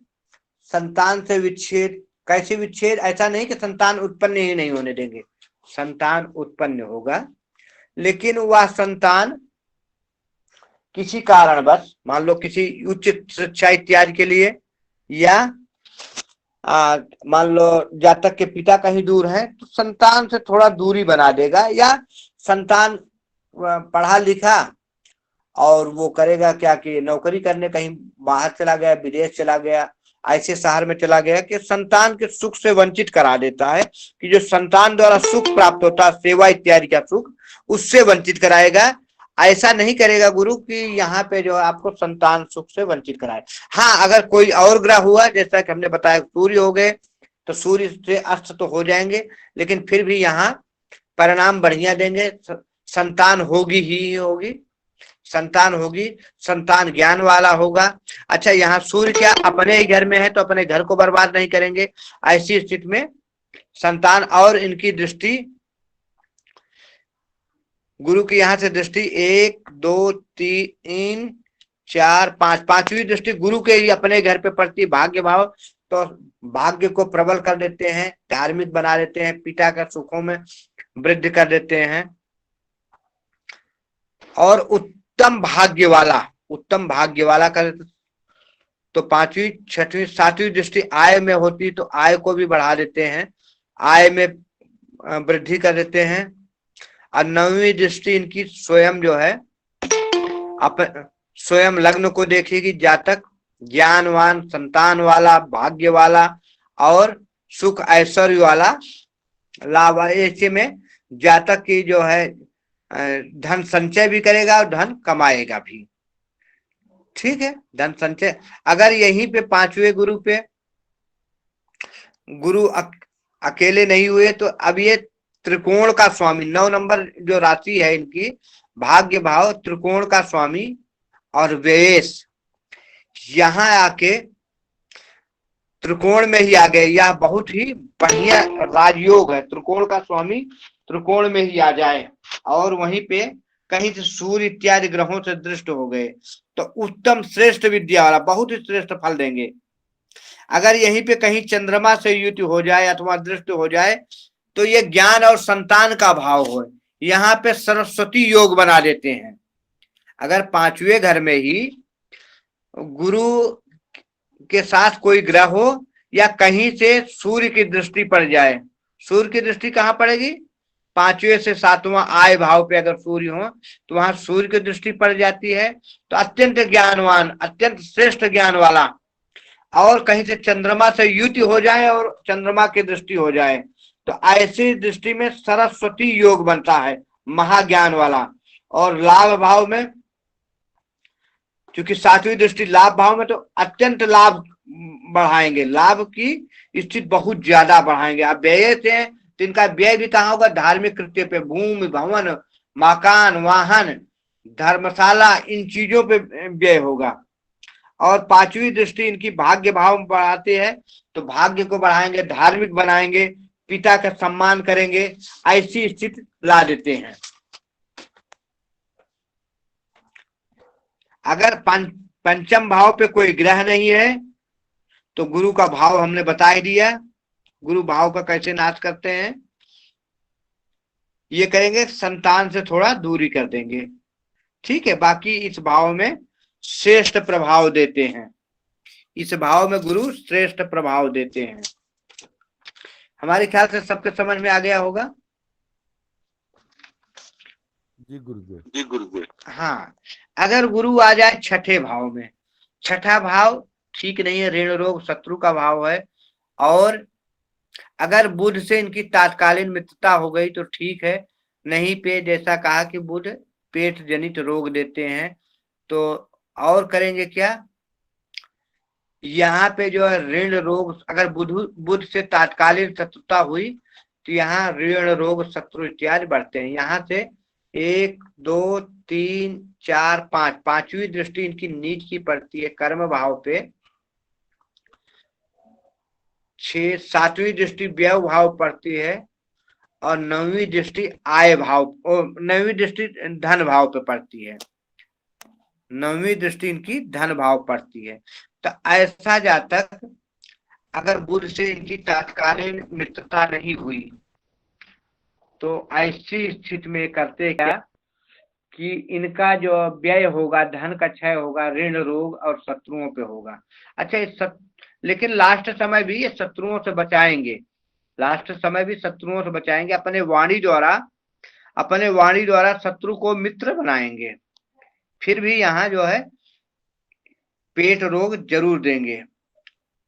संतान से विच्छेद। कैसे विच्छेद, ऐसा नहीं कि संतान उत्पन्न ही नहीं होने देंगे, संतान उत्पन्न होगा, लेकिन वह संतान किसी कारणवश, मान लो किसी उच्च शिक्षा इत्यादि के लिए, या मान लो जातक के पिता कहीं दूर है तो संतान से थोड़ा दूरी बना देगा, या संतान पढ़ा लिखा और वो करेगा क्या कि नौकरी करने कहीं बाहर चला गया, विदेश चला गया, ऐसे शहर में चला गया कि संतान के सुख से वंचित करा देता है, कि जो संतान द्वारा सुख प्राप्त होता है, सेवा इत्यादि का सुख, उससे वंचित कराएगा। ऐसा नहीं करेगा गुरु कि यहाँ पे जो आपको संतान सुख से वंचित कराए। हाँ, अगर कोई और ग्रह हुआ, जैसा कि हमने बताया सूर्य हो गए, तो सूर्य से अस्त तो हो जाएंगे, लेकिन फिर भी यहाँ परिणाम बढ़िया देंगे। संतान होगी ही होगी, संतान होगी, संतान ज्ञान वाला होगा। अच्छा, यहाँ सूर्य क्या अपने ही घर में है तो अपने घर को बर्बाद नहीं करेंगे। ऐसी स्थिति में संतान और इनकी दृष्टि, गुरु की यहाँ से दृष्टि 1 2 3 4 5, 5वीं दृष्टि गुरु के ही अपने घर पे पड़ती, भाग्य भाव। तो भाग्य को प्रबल कर देते हैं, धार्मिक बना देते हैं, पिता का सुखों में वृद्धि कर देते हैं। और उत्तम भाग्य वाला कर, तो 5वीं 6वीं 7वीं दृष्टि आय में होती तो आय को भी बढ़ा देते हैं, आय में वृद्धि कर देते हैं। और 9वीं दृष्टि इनकी स्वयं जो है स्वयं लग्न को देखेगी, जातक ज्ञानवान, संतान वाला, भाग्य वाला और सुख ऐश्वर्य वाला लाभ। ऐसे में जातक की जो है धन संचय भी करेगा और धन कमाएगा भी। ठीक है, धन संचय। अगर यहीं पे 5वें गुरु पे गुरु अकेले नहीं हुए तो अब ये त्रिकोण का स्वामी, 9 नंबर जो राशि है इनकी, भाग्य भाव त्रिकोण का स्वामी और व्ययेश यहाँ आके त्रिकोण में ही आ गए। यह बहुत ही बढ़िया राजयोग है, त्रिकोण का स्वामी त्रिकोण में ही आ जाए और वहीं पे कहीं से सूर्य इत्यादि ग्रहों से दृष्ट हो गए तो उत्तम श्रेष्ठ विद्या वाला, बहुत ही श्रेष्ठ फल देंगे। अगर यहीं पे कहीं चंद्रमा से युति हो जाए अथवा दृष्ट हो जाए तो ये ज्ञान और संतान का भाव हो, यहाँ पे सरस्वती योग बना देते हैं। अगर 5वें घर में ही गुरु के साथ कोई ग्रह हो या कहीं से सूर्य की दृष्टि पड़ जाए, सूर्य की दृष्टि कहाँ पड़ेगी, 5वें से 7वां आय भाव पे अगर सूर्य हो तो वहां सूर्य की दृष्टि पड़ जाती है तो अत्यंत ज्ञानवान, अत्यंत श्रेष्ठ ज्ञान वाला। और कहीं से चंद्रमा से युति हो जाए और चंद्रमा की दृष्टि हो जाए तो ऐसी दृष्टि में सरस्वती योग बनता है, महाज्ञान वाला। और लाभ भाव में, क्योंकि 7वीं दृष्टि लाभ भाव में, तो अत्यंत लाभ बढ़ाएंगे, लाभ की स्थिति बहुत ज्यादा बढ़ाएंगे। आप व्यय से हैं तो इनका व्यय भी कहाँ होगा, धार्मिक कृत्य पे, भूमि भवन मकान वाहन धर्मशाला इन चीजों पे व्यय होगा। और पांचवी दृष्टि इनकी भाग्य भाव बढ़ाती है, तो भाग्य को बढ़ाएंगे, धार्मिक बनाएंगे, पिता का सम्मान करेंगे, ऐसी स्थिति ला देते हैं। अगर पंचम भाव पे कोई ग्रह नहीं है तो गुरु का भाव हमने बता ही दिया, गुरु भाव का कैसे नाश करते हैं। ये करेंगे संतान से थोड़ा दूरी कर देंगे, ठीक है। बाकी इस भाव में श्रेष्ठ प्रभाव देते हैं, इस भाव में गुरु श्रेष्ठ प्रभाव देते हैं। हमारे ख्याल से सबके समझ में आ गया होगा। जी गुरुदेव। जी गुरुदेव। हाँ, अगर गुरु आ जाए छठे भाव में, छठा भाव ठीक नहीं है, ऋण रोग शत्रु का भाव है। और अगर बुध से इनकी तात्कालीन मित्रता हो गई तो ठीक है, नहीं पे जैसा कहा कि बुध पेट जनित रोग देते हैं, तो और करेंगे क्या, यहाँ पे जो है ऋण रोग, अगर बुध से तात्कालिक शत्रुता हुई तो यहाँ ऋण रोग शत्रु इत्यादि बढ़ते हैं। यहाँ से 1 2 3 4 5, पांचवी दृष्टि इनकी नीच की पड़ती है कर्म भाव पे। 6 7वीं दृष्टि व्यय भाव पड़ती है और 9वीं दृष्टि आय भाव, 9वीं दृष्टि धन भाव पे पड़ती है। 9वीं दृष्टि इनकी धन भाव पड़ती है। तो ऐसा जातक अगर बुध से इनकी तात्कालीन मित्रता नहीं हुई तो ऐसी स्थिति में करते क्या कि इनका जो व्यय होगा, धन का क्षय होगा, ऋण रोग और शत्रुओं पे होगा। अच्छा, लेकिन लास्ट समय भी ये शत्रुओं से बचाएंगे, लास्ट समय भी शत्रुओं से बचाएंगे, अपने वाणी द्वारा शत्रु को मित्र बनाएंगे। फिर भी यहाँ जो है पेट रोग जरूर देंगे।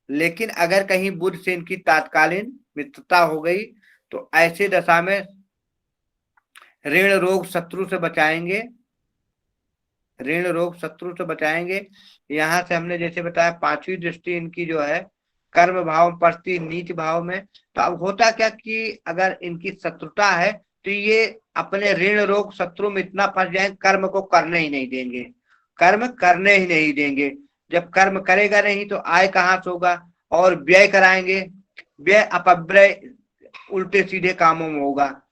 लेकिन अगर कहीं बुध से इनकी तात्कालीन मित्रता हो गई तो ऐसे दशा में ऋण रोग शत्रु से बचाएंगे, ऋण रोग शत्रु से बचाएंगे। यहाँ से हमने जैसे बताया पांचवी दृष्टि इनकी जो है कर्म भाव पड़ती नीच भाव में। तो अब होता क्या कि अगर इनकी शत्रुता है तो ये अपने ऋण रोग शत्रु में इतना फंस जाएंगे, कर्म को करने ही नहीं देंगे, कर्म करने ही नहीं देंगे। जब कर्म करेगा नहीं तो आय कहाँ से होगा, और व्यय कराएंगे, व्यय अपव्यय उल्टे सीधे कामों में होगा,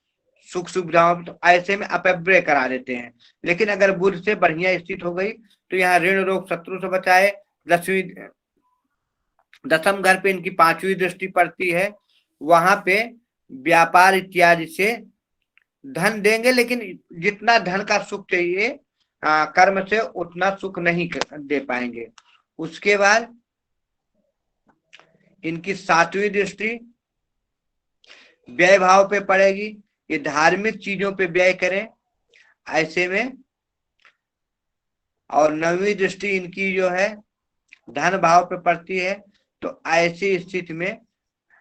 सुख सुविधाओं, तो ऐसे में अपव्यय करा देते हैं। लेकिन अगर बुध से बढ़िया स्थिति हो गई तो यहाँ ऋण रोग शत्रु से बचाए। 10वीं घर पे इनकी पांचवी दृष्टि पड़ती है, वहां पे व्यापार इत्यादि से धन देंगे, लेकिन जितना धन का सुख चाहिए कर्म से उतना सुख नहीं दे पाएंगे। उसके बाद इनकी 7वीं दृष्टि व्यय भाव पे पड़ेगी, ये धार्मिक चीजों पे व्यय करें ऐसे में। और 9वीं दृष्टि इनकी जो है धन भाव पे पड़ती है, तो ऐसी स्थिति में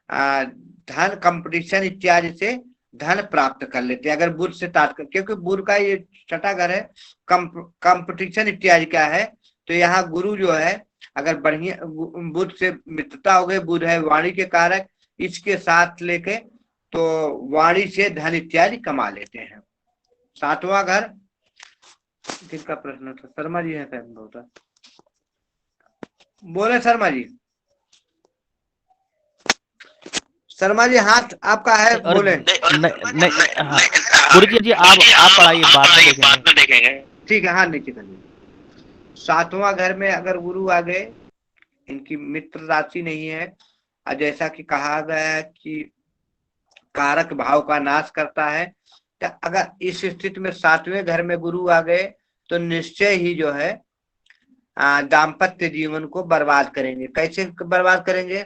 धन कंपटीशन इत्यादि से धन प्राप्त कर लेते हैं। अगर बुध से तात्काल, क्योंकि बुध का ये छठा घर है, कंपटीशन इत्यादि का है, तो यहाँ गुरु जो है अगर बढ़िया बुध से मित्रता हो गई, बुध है वाणी के कारक, इसके साथ लेके तो वाणी से धन इत्यादि कमा लेते हैं। 7वां घर किसका प्रश्न था? शर्मा जी है शायद, होता बोले शर्मा जी, शर्मा जी हाथ आपका है, बोले। गुरु जी आप पढ़ाइए, बाद में देखेंगे। ठीक है, हाँ नीचे करिए। 7वां घर में अगर गुरु आ गए, इनकी मित्र राशि नहीं है, और जैसा कि कहा गया है कि कारक भाव का नाश करता है, तो अगर इस स्थिति में 7वें घर में गुरु आ गए तो निश्चय ही जो है दाम्पत्य जीवन को बर्बाद करेंगे। कैसे बर्बाद करेंगे?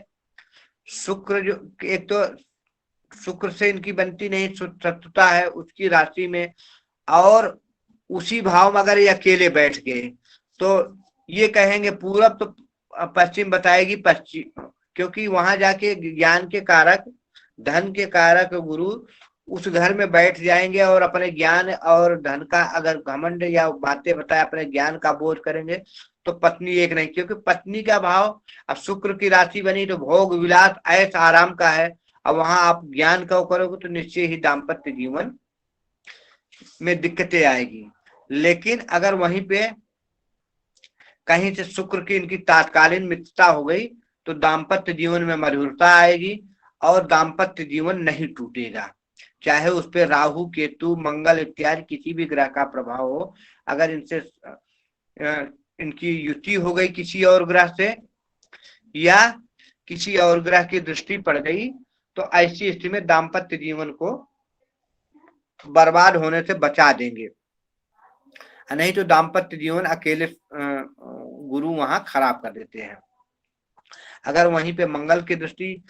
शुक्र जो, एक तो शुक्र से इनकी बनती नहीं, शत्रुता है उसकी राशि में, और उसी भाव में अगर ये अकेले बैठ गए तो ये कहेंगे पूरब तो पश्चिम बताएगी पश्चिम, क्योंकि वहां जाके ज्ञान के कारक धन के कारक गुरु उस घर में बैठ जाएंगे और अपने ज्ञान और धन का अगर घमंड या बातें बताए अपने ज्ञान का बोध करेंगे, तो पत्नी एक नहीं, क्योंकि पत्नी का भाव अब शुक्र की राशि बनी तो भोग विलास ऐश आराम का है। अब वहां आप ज्ञान का करोगे तो निश्चय ही दाम्पत्य जीवन में दिक्कतें आएगी। लेकिन अगर वहीं पे कहीं से शुक्र की इनकी तात्कालीन मित्रता हो गई तो दाम्पत्य जीवन में मधुरता आएगी और दाम्पत्य जीवन नहीं टूटेगा। चाहे उस पे राहु केतु मंगल इत्यादि किसी भी ग्रह का प्रभाव हो, अगर इनसे इनकी युति हो गई किसी और ग्रह से या किसी और ग्रह की दृष्टि पड़ गई तो ऐसी स्थिति में दाम्पत्य जीवन को बर्बाद होने से बचा देंगे, नहीं तो दाम्पत्य जीवन अकेले गुरु वहां खराब कर देते हैं। अगर वहीं पे मंगल की दृष्टि,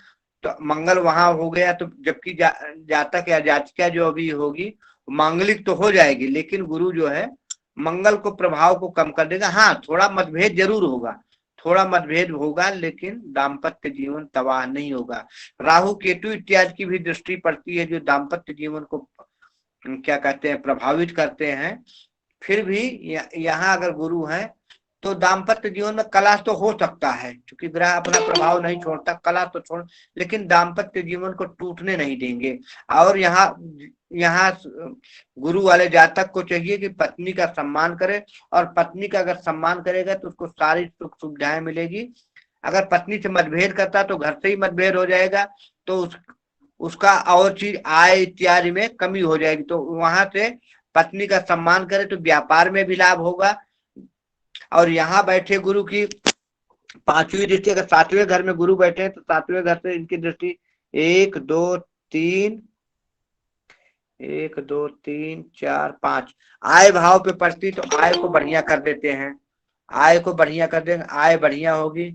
तो मंगल वहां हो गया तो जबकि जातक या जातिका जो अभी होगी मांगलिक तो हो जाएगी, लेकिन गुरु जो है मंगल को प्रभाव को कम कर देगा। हाँ, थोड़ा मतभेद जरूर होगा, थोड़ा मतभेद होगा, लेकिन दाम्पत्य जीवन तबाह नहीं होगा। राहु केतु इत्यादि की भी दृष्टि पड़ती है जो दाम्पत्य जीवन को क्या कहते हैं प्रभावित करते हैं। फिर भी यहाँ अगर गुरु है तो दाम्पत्य जीवन में कलह तो हो सकता है, क्योंकि ग्रह अपना प्रभाव नहीं छोड़ता, कलह तो छोड़, लेकिन दाम्पत्य जीवन को टूटने नहीं देंगे। और यहाँ गुरु वाले जातक को चाहिए कि पत्नी का सम्मान करे, और पत्नी का अगर सम्मान करेगा तो उसको सारी सुख सुविधाएं मिलेगी। अगर पत्नी से मतभेद करता तो घर से ही मतभेद हो जाएगा, तो उसका और चीज आय इत्यादि में कमी हो जाएगी। तो वहां से पत्नी का सम्मान करे तो व्यापार में भी लाभ होगा। और यहाँ बैठे गुरु की पांचवी दृष्टि, अगर सातवें घर में गुरु बैठे हैं तो सातवें घर से इनकी दृष्टि 1 2 3 4 5 आय भाव पे पड़ती, तो आय को बढ़िया कर देते हैं, आय को बढ़िया कर देंगे, आय बढ़िया होगी।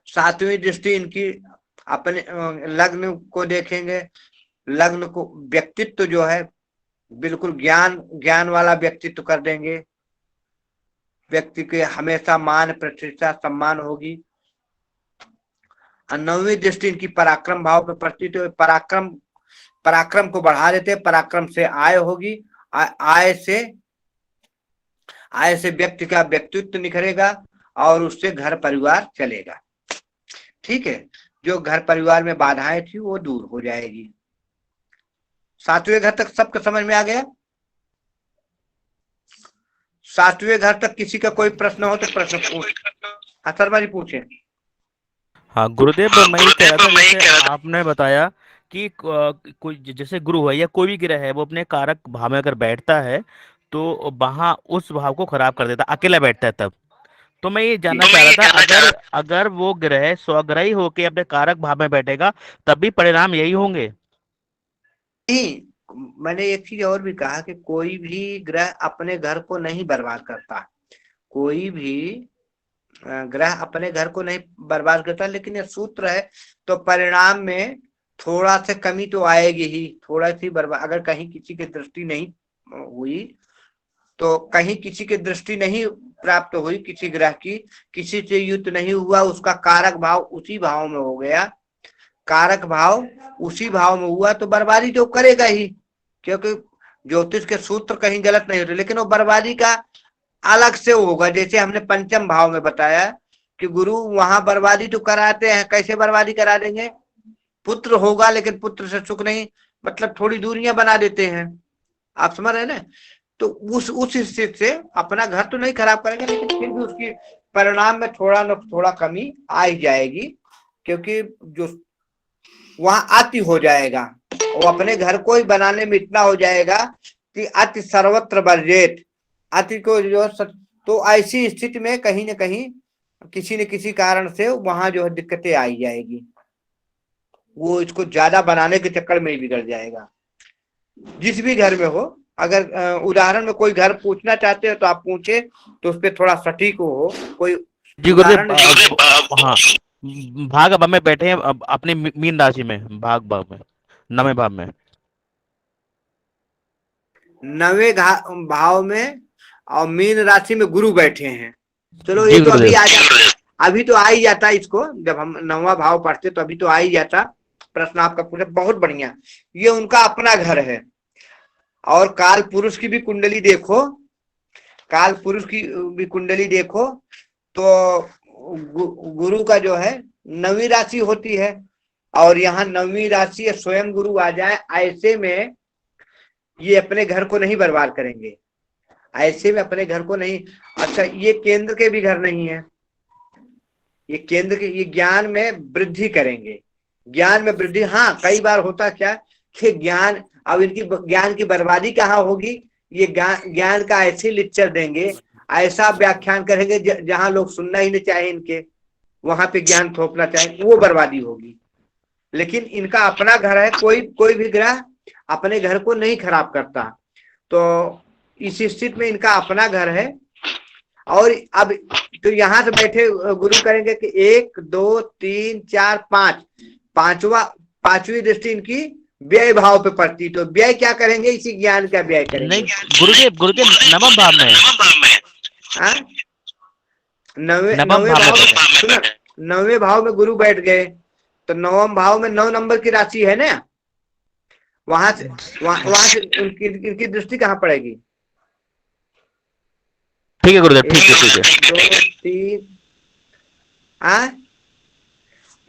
सातवीं दृष्टि इनकी अपने लग्न को देखेंगे, लग्न को व्यक्तित्व जो है बिल्कुल ज्ञान वाला व्यक्तित्व कर देंगे, व्यक्ति के हमेशा मान प्रतिष्ठा सम्मान होगी। और नौवीं दृष्टि इनकी पराक्रम भाव पे पड़ती, तो पराक्रम को बढ़ा देते, पराक्रम से आय होगी, आय से व्यक्ति का व्यक्तित्व निखरेगा और उससे घर परिवार चलेगा। ठीक है, जो घर परिवार में बाधाएं थी वो दूर हो जाएगी। सातवें घर तक सबको समझ में आ गया? सातवें घर तक किसी का कोई प्रश्न हो तो प्रश्न पूछ। हाँ शर्मा जी पूछे। हाँ गुरुदेव, मैं ये कह रहा था जैसे आपने बताया कि कोई जैसे गुरु है या कोई भी ग्रह है वो अपने कारक भाव में अगर बैठता है तो वहां उस भाव को खराब कर देता, अकेला बैठता है तब। तो मैं ये जानना चाह रहा था अगर वो ग्रह स्वग्रही होके अपने कारक भाव में बैठेगा तब भी परिणाम यही होंगे? नहीं, मैंने एक चीज और भी कहा कि कोई भी ग्रह अपने घर को नहीं बर्बाद करता, कोई भी ग्रह अपने घर को नहीं बर्बाद करता, लेकिन ये सूत्र है तो परिणाम में थोड़ा सा कमी तो आएगी ही, थोड़ा सी बर्बाद। अगर कहीं किसी की दृष्टि नहीं हुई तो कहीं किसी की दृष्टि नहीं प्राप्त हुई, किसी ग्रह की किसी से युद्ध नहीं हुआ, उसका कारक भाव उसी भाव में हो गया, कारक भाव उसी भाव में हुआ तो बर्बादी तो करेगा ही, क्योंकि ज्योतिष के सूत्र कहीं गलत नहीं होते, लेकिन वो बर्बादी का अलग से होगा। जैसे हमने पंचम भाव में बताया कि गुरु वहां बर्बादी तो कराते हैं, कैसे बर्बादी करा देंगे? पुत्र होगा लेकिन पुत्र से सुख नहीं, मतलब थोड़ी दूरियां बना देते हैं, आप समझ रहे ना। तो उस स्थिति से अपना घर तो नहीं खराब करेंगे, लेकिन फिर भी उसकी परिणाम में थोड़ा न थोड़ा कमी आ ही जाएगी, क्योंकि जो वहां अति हो जाएगा, वो अपने घर को ही बनाने में इतना हो जाएगा कि अति सर्वत्र वर्जेत, अति को जो तो ऐसी स्थिति में कहीं न कहीं किसी न किसी कारण से वहां जो है दिक्कतें आई जाएगी, वो इसको ज्यादा बनाने के चक्कर में ही बिगड़ जाएगा। जिस भी घर में हो, अगर उदाहरण में कोई घर पूछना चाहते हो तो आप पूछे, तो उस पर थोड़ा सटीक हो कोई। जी गुरुदेव, हाँ भाग भाव में बैठे हैं अपने मीन राशि में, भाग भाव में, नवे भाव में, नवे भाव में और मीन राशि में गुरु बैठे हैं। चलो ये तो अभी आ जाता, अभी तो आ ही जाता इसको, जब हम नवा भाव पढ़ते तो अभी तो आ ही जाता। प्रश्न आपका पूछा बहुत बढ़िया, ये उनका अपना घर है। और काल पुरुष की भी कुंडली देखो काल पुरुष की भी कुंडली देखो तो गुरु का जो है 9वीं राशि होती है, और यहाँ 9वीं राशि स्वयं गुरु आ जाए, ऐसे में ये अपने घर को नहीं बर्बाद करेंगे, ऐसे में अपने घर को नहीं। अच्छा, ये केंद्र के भी घर नहीं है, ये केंद्र के, ये ज्ञान में वृद्धि करेंगे, ज्ञान में वृद्धि। हाँ, कई बार होता क्या कि ज्ञान, अब इनकी ज्ञान की बर्बादी कहाँ होगी, ये ज्ञान का ऐसे लेक्चर देंगे, ऐसा व्याख्यान करेंगे जहां लोग सुनना ही नहीं चाहे इनके, वहां पे ज्ञान थोपना चाहे, वो बर्बादी होगी। लेकिन इनका अपना घर है, कोई भी ग्रह अपने घर को नहीं खराब करता, तो इस स्थिति में इनका अपना घर है। और अब तो यहां से बैठे गुरु करेंगे कि 1 2 3 4 5, पांचवी दृष्टि इनकी व्यय भाव पे पड़ती, तो व्यय क्या करेंगे, इसी ज्ञान का व्यय करेंगे। नहीं गुरुदेव नवम भाव में, नवे भाव में गुरु बैठ गए, तो 9वें भाव में 9 नंबर की राशि है ना, वहां से इनकी दृष्टि कहाँ पड़ेगी। ठीक है गुरुदेव, ठीक है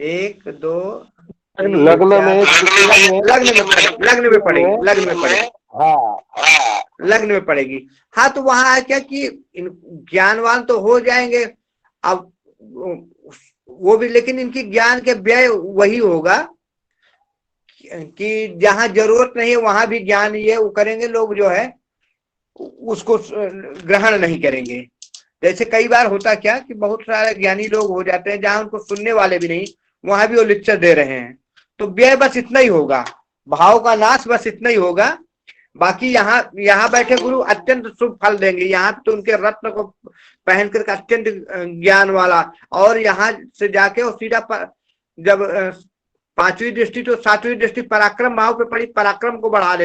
1 2 लग्न में लग्न में पड़ेगी। हाँ, तो वहां है क्या कि ज्ञानवान तो हो जाएंगे, अब वो भी, लेकिन इनकी ज्ञान के व्यय वही होगा कि जहां जरूरत नहीं है वहां भी ज्ञान ये वो करेंगे, लोग जो है उसको ग्रहण नहीं करेंगे। जैसे कई बार होता क्या कि बहुत सारे ज्ञानी लोग हो जाते हैं जहां उनको सुनने वाले भी नहीं, वहां भी वो लेक्चर दे रहे हैं, तो व्यय बस इतना ही होगा, भाव का नाश बस इतना ही होगा। बाकी यहाँ बैठे गुरु अत्यंत शुभ फल देंगे, यहाँ तो उनके रत्न को पहन करके अत्यंत ज्ञान वाला, और यहाँ से जाके और सीधा जब 5वीं दृष्टि तो 7वीं दृष्टि पराक्रम भाव पे पड़ी, पराक्रम को बढ़ा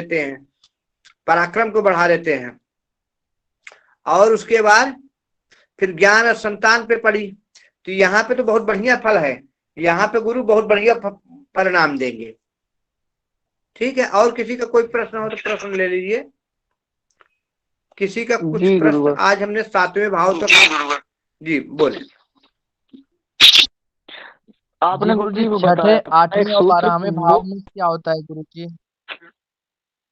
देते हैं, और उसके बाद फिर ज्ञान और संतान पे पड़ी, तो यहाँ पे तो बहुत बढ़िया फल है, यहाँ पे गुरु बहुत बढ़िया परिणाम देंगे। ठीक है, और किसी का कोई प्रश्न हो तो प्रश्न ले लीजिए। किसी का कुछ प्रश्न? आज हमने 7वें भाव तक जी बोले। आपने गुरुजी वो बताया 8वें और 12वें भाव में क्या होता है गुरुजी?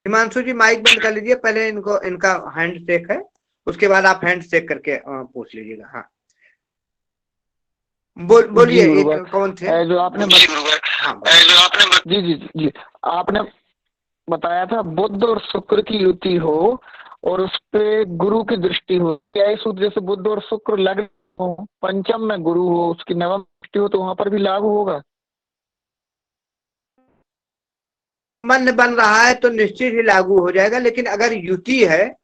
हिमांशु जी माइक बंद कर लीजिए, पहले इनका हैंड शेक है, उसके बाद आप हैंड शेक करके पूछ लीजिएगा। हाँ बोलिए, कौन थे जो आपने जी आपने बताया था बुध और शुक्र की युति हो और उस पे गुरु की दृष्टि हो, क्या इस सूत्र जैसे बुध और शुक्र लग्न हो, पंचम में गुरु हो, उसकी 9वीं दृष्टि हो, तो वहां पर भी लागू होगा? मन बन रहा है तो निश्चित ही लागू हो जाएगा, लेकिन अगर युति है,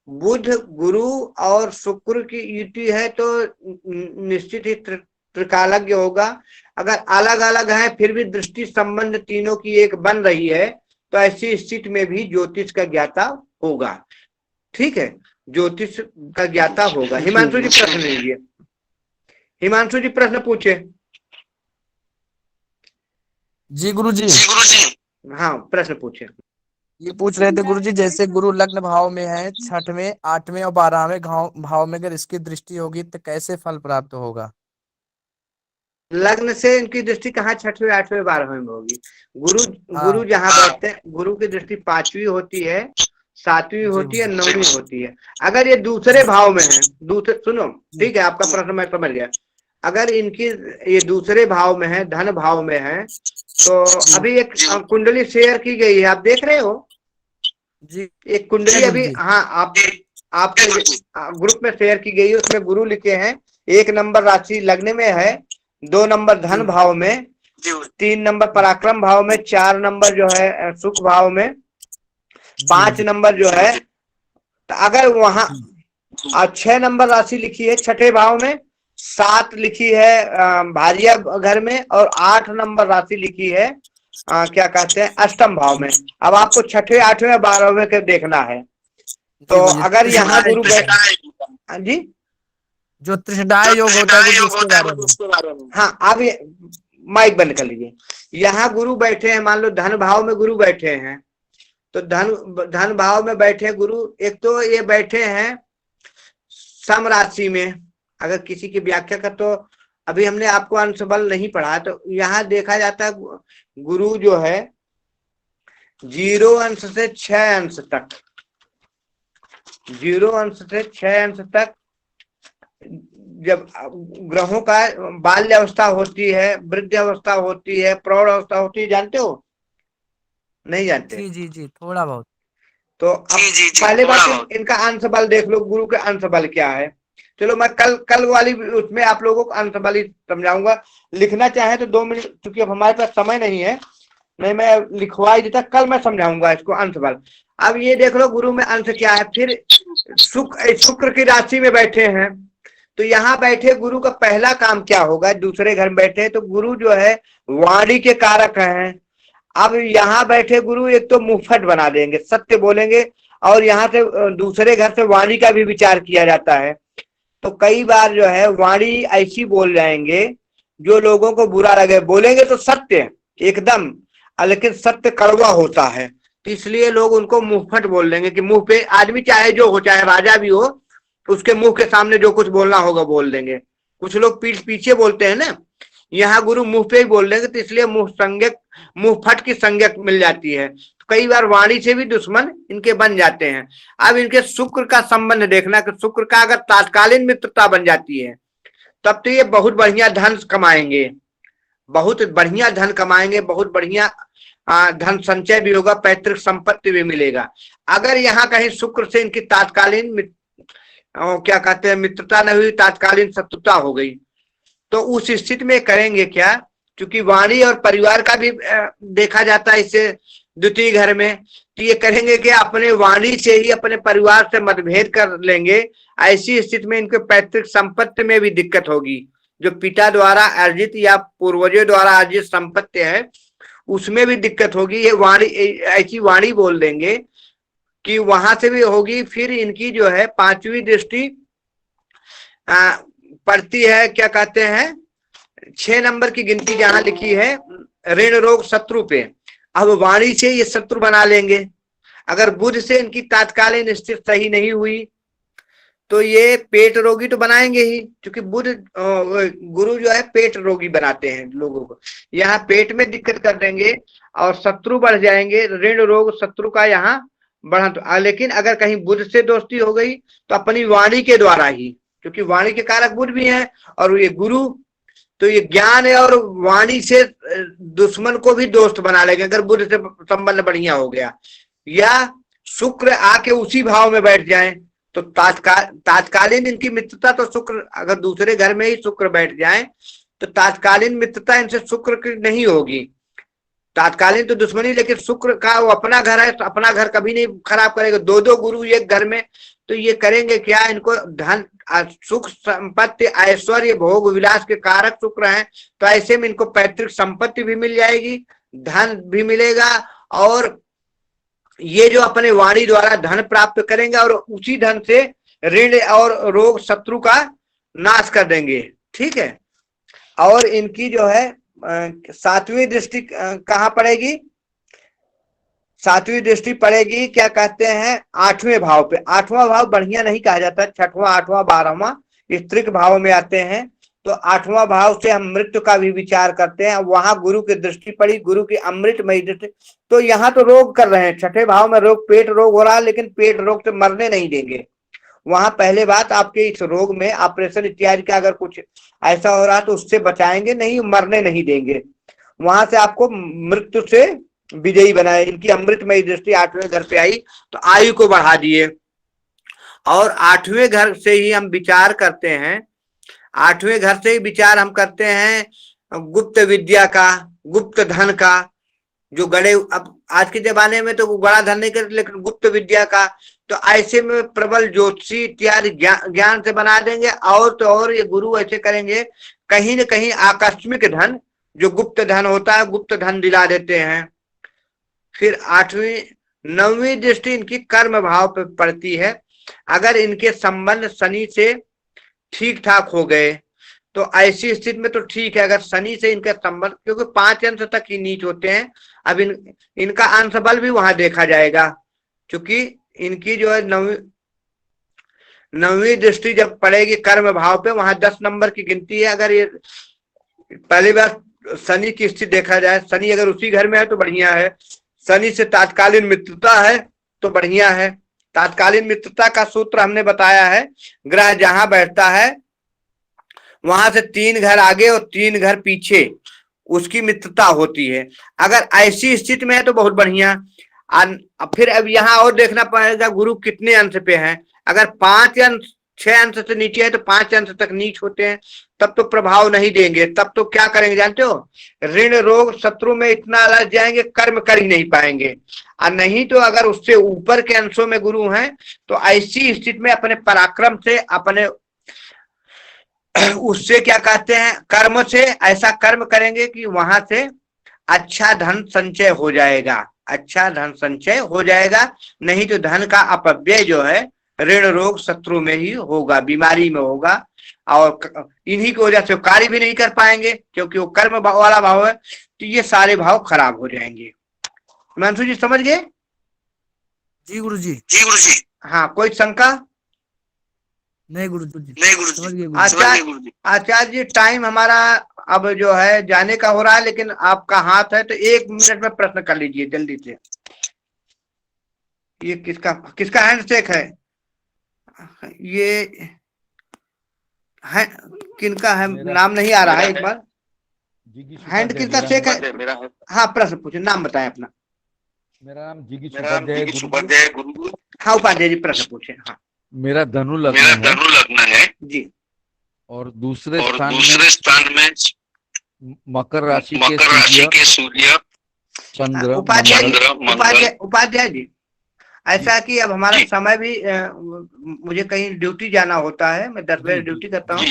बुध गुरु और शुक्र की युति है तो निश्चित ही त्रिकालज्ञ होगा। अगर अलग अलग है फिर भी दृष्टि संबंध तीनों की एक बन रही है, तो ऐसी स्थिति में भी ज्योतिष का ज्ञाता होगा। ठीक है, ज्योतिष का ज्ञाता होगा। हिमांशु जी प्रश्न लीजिए, हिमांशु जी प्रश्न पूछे। जी गुरुजी। हाँ प्रश्न पूछे। ये पूछ रहे थे गुरुजी, जैसे गुरु लग्न भाव में है, 6वें 8वें और 12वें भाव में अगर इसकी दृष्टि होगी तो कैसे फल प्राप्त होगा? लग्न से इनकी दृष्टि कहाँ 6वें 8वें 12वें में होगी? गुरु जहाँ बैठते हैं, गुरु की दृष्टि 5वीं होती है, 7वीं होती है, 9वीं होती है। अगर ये दूसरे भाव में है, सुनो ठीक है, आपका प्रश्न मैं समझ गया। अगर इनकी ये दूसरे भाव में है, धन भाव में है, तो अभी एक कुंडली शेयर की गई है, आप देख रहे हो जी? एक कुंडली अभी, हाँ आपके ग्रुप में शेयर की गई है, उसमें गुरु लिखे हैं 1 नंबर राशि लग्न में है, 2 नंबर धन भाव में, 3 नंबर पराक्रम भाव में, 4 नंबर जो है सुख भाव में, 5 नंबर जो है, तो अगर वहां 6 नंबर राशि लिखी है 6ठे भाव में, 7 लिखी है भारिया घर में, और 8 नंबर राशि लिखी है क्या कहते हैं अष्टम भाव में। अब आपको 6ठे 8वें 12वें के देखना है, तो अगर यहाँ गुरु जी जो त्रिशदाय योग होता है उसके बारे में। हाँ, आप माइक बंद कर लीजिए। यहाँ गुरु बैठे हैं, मान लो धन भाव में गुरु बैठे हैं, तो धन भाव में बैठे गुरु, एक तो ये बैठे हैं सम राशि में अगर किसी की व्याख्या कर, तो अभी हमने आपको अंश बल नहीं पढ़ा, तो यहाँ देखा जाता है गुरु जो है 0 अंश से 6 अंश तक, 0 अंश से 6 अंश तक जब ग्रहों का बाल्य अवस्था होती है, वृद्ध अवस्था होती है, प्रौढ़ अवस्था होती है, जानते हो नहीं जानते? जी जी जी थोड़ा बहुत। तो अब पहले बात इनका अंश बल देख लो, गुरु के अंश बल क्या है। चलो मैं कल वाली उसमें आप लोगों को अंश बल ही समझाऊंगा। लिखना चाहे तो 2 मिनट, क्योंकि अब हमारे पास समय नहीं है, नहीं मैं लिखवा ही देता, कल मैं समझाऊंगा इसको अंश बल। अब ये देख लो गुरु में अंश क्या है। फिर शुक्र की राशि में बैठे हैं, तो यहाँ बैठे गुरु का पहला काम क्या होगा, दूसरे घर में बैठे तो गुरु जो है वाणी के कारक हैं। अब यहाँ बैठे गुरु एक तो मुंहफट बना देंगे, सत्य बोलेंगे, और यहाँ से दूसरे घर से वाणी का भी विचार किया जाता है। तो कई बार जो है वाणी ऐसी बोल जाएंगे जो लोगों को बुरा लगे। बोलेंगे तो सत्य एकदम, लेकिन सत्य कड़वा होता है, तो इसलिए लोग उनको मुंहफट बोल देंगे कि मुंह पे आदमी चाहे जो हो, चाहे राजा भी हो, उसके मुंह के सामने जो कुछ बोलना होगा बोल देंगे। कुछ लोग पीठ पीछे बोलते हैं ना, यहाँ गुरु मुंह पे ही बोल देंगे, तो इसलिए मुंहफट की संज्ञक मिल जाती है। तो कई बार वाणी से भी दुश्मन इनके बन जाते हैं। अब इनके शुक्र का संबंध देखना कि शुक्र का अगर तात्कालीन मित्रता बन जाती है तब तो ये बहुत बढ़िया धन कमाएंगे, बहुत बढ़िया धन कमाएंगे, बहुत बढ़िया धन संचय भी होगा, पैतृक संपत्ति भी मिलेगा। अगर यहाँ कहीं शुक्र से इनकी तात्कालीन क्या कहते हैं मित्रता नहीं हुई, तात्कालीन शत्रुता हो गई, तो उस स्थिति में करेंगे क्या, क्योंकि वाणी और परिवार का भी देखा जाता है इससे द्वितीय घर में, तो ये करेंगे कि अपने वाणी से ही अपने परिवार से मतभेद कर लेंगे। ऐसी स्थिति में इनके पैतृक संपत्ति में भी दिक्कत होगी। जो पिता द्वारा अर्जित या पूर्वजों द्वारा अर्जित संपत्ति है उसमें भी दिक्कत होगी। ये वाणी ऐसी वाणी बोल देंगे कि वहां से भी होगी। फिर इनकी जो है 5वीं दृष्टि पड़ती है, क्या कहते हैं 6 नंबर की गिनती जहां लिखी है ऋण रोग शत्रु पे। अब वाणी से ये शत्रु बना लेंगे। अगर बुध से इनकी तात्कालीन स्थिति सही नहीं हुई तो ये पेट रोगी तो बनाएंगे ही, क्योंकि बुध गुरु जो है पेट रोगी बनाते हैं लोगों को, यहाँ पेट में दिक्कत कर देंगे और शत्रु बढ़ जाएंगे। ऋण रोग शत्रु का यहाँ बढ़ा तो, लेकिन अगर कहीं बुध से दोस्ती हो गई तो अपनी वाणी के द्वारा ही, क्योंकि वाणी के कारक बुध भी हैं और ये गुरु, तो ये ज्ञान है और वाणी से दुश्मन को भी दोस्त बना लेंगे अगर बुध से संबंध बढ़िया हो गया। या शुक्र आके उसी भाव में बैठ जाए तो तात्कालीन इनकी मित्रता, तो शुक्र अगर दूसरे घर में ही शुक्र बैठ जाए तो तात्कालीन मित्रता इनसे शुक्र की नहीं होगी। तात्कालीन तो दुश्मनी, लेकिन शुक्र का वो अपना घर है तो अपना घर कभी नहीं खराब करेगा। 2 गुरु एक घर में, तो ये करेंगे क्या, इनको धन सुख संपत्ति ऐश्वर्य भोग विलास के कारक शुक्र हैं, तो ऐसे में इनको पैतृक संपत्ति भी मिल जाएगी, धन भी मिलेगा, और ये जो अपने वाणी द्वारा धन प्राप्त करेंगे और उसी धन से ऋण और रोग शत्रु का नाश कर देंगे। ठीक है। और इनकी जो है 7वीं दृष्टि कहाँ पड़ेगी, 7वीं दृष्टि पड़ेगी क्या कहते हैं 8वें भाव पे। 8वां भाव बढ़िया नहीं कहा जाता, 6वां 8वां 12वां इस त्रिक भाव में आते हैं। तो 8वां भाव से हम मृत्यु का भी विचार करते हैं। वहां गुरु की दृष्टि पड़ी, गुरु की अमृतमयी दृष्टि, तो यहाँ तो रोग कर रहे हैं। 6ठे भाव में रोग, पेट रोग हो रहा है, लेकिन पेट रोग से मरने नहीं देंगे। वहां पहले बात आपके इस रोग में ऑपरेशन इत्यादि का अगर कुछ ऐसा हो रहा तो उससे बचाएंगे, नहीं मरने नहीं देंगे। वहां से आपको मृत्यु से विजयी बनाए। इनकी अमृतमयी दृष्टि 8वें घर पे आई तो आयु को बढ़ा दिए। और 8वें घर से ही हम विचार करते हैं, 8वें घर से ही विचार हम करते हैं गुप्त विद्या का, गुप्त धन का, जो गड़े, अब आज के जमाने में तो बड़ा धन नहीं करते, लेकिन गुप्त विद्या का, तो ऐसे में प्रबल ज्योतिषी इत्यादि ज्ञान से बना देंगे। और तो और ये गुरु ऐसे करेंगे कहीं न कहीं आकस्मिक धन, जो गुप्त धन होता है, गुप्त धन दिला देते हैं। फिर 9वीं दृष्टि इनकी कर्म भाव पर पड़ती है। अगर इनके संबंध शनि से ठीक ठाक हो गए तो ऐसी स्थिति में तो ठीक है। अगर शनि से इनका संबंध, क्योंकि 5 अंश तक ही नीच होते हैं, अब इनका अंश बल भी वहां देखा जाएगा, क्योंकि इनकी जो है 9वीं दृष्टि जब पड़ेगी कर्म भाव पे, वहां 10 नंबर की गिनती है। अगर ये पहली बार शनि की स्थिति देखा जाए, शनि अगर उसी घर में है तो बढ़िया है, शनि से तात्कालीन मित्रता है तो बढ़िया है। तात्कालीन मित्रता का सूत्र हमने बताया है, ग्रह जहां बैठता है वहां से 3 घर आगे और 3 घर पीछे उसकी मित्रता होती है। अगर ऐसी स्थिति में है तो बहुत बढ़िया। फिर अब यहाँ और देखना पड़ेगा गुरु कितने अंश पे है। अगर 5 अंश 6 अंश से नीचे है तो 5 अंश तक नीच होते हैं, तब तो प्रभाव नहीं देंगे। तब तो क्या करेंगे जानते हो, ऋण रोग शत्रु में इतना लग जाएंगे, कर्म कर ही नहीं पाएंगे। और नहीं तो अगर उससे ऊपर के अंशों में गुरु हैं तो ऐसी स्थिति में अपने पराक्रम से, अपने उससे क्या कहते हैं कर्म से ऐसा कर्म करेंगे कि वहां से अच्छा धन संचय हो जाएगा, अच्छा धन संचय हो जाएगा। नहीं तो धन का अपव्यय जो है ऋण रोग शत्रु में ही होगा, बीमारी में होगा, और इन्हीं की वजह से कार्य भी नहीं कर पाएंगे क्योंकि वो कर्म वाला भाव है। तो ये सारे भाव खराब हो जाएंगे। हिमांशु जी समझ गए? जी गुरु जी। हाँ, कोई शंका? नहीं गुरु जी। समझ गए आचार्य जी, टाइम हमारा अब जो है जाने का हो रहा है, लेकिन आपका हाथ है तो 1 मिनट में प्रश्न कर लीजिए जल्दी से। ये किसका हैंडशेक है? ये है किनका है? नाम नहीं आ रहा है, एक बार हैंड किसका शेक है? हाँ, प्रश्न पूछे, नाम बताएं अपना। मेरा नाम जिगीश उपाध्याय गुरु। हाँ उपाध्याय जी, प्रश्न पूछे। हाँ, मेरा धनु लग्न है जी, और दूसरे स्थान में मकर राशि के सूर्य चंद्र उपाध्याय जी, ऐसा कि अब हमारा समय भी मुझे कहीं ड्यूटी जाना होता है, मैं 10 बजे ड्यूटी करता हूँ,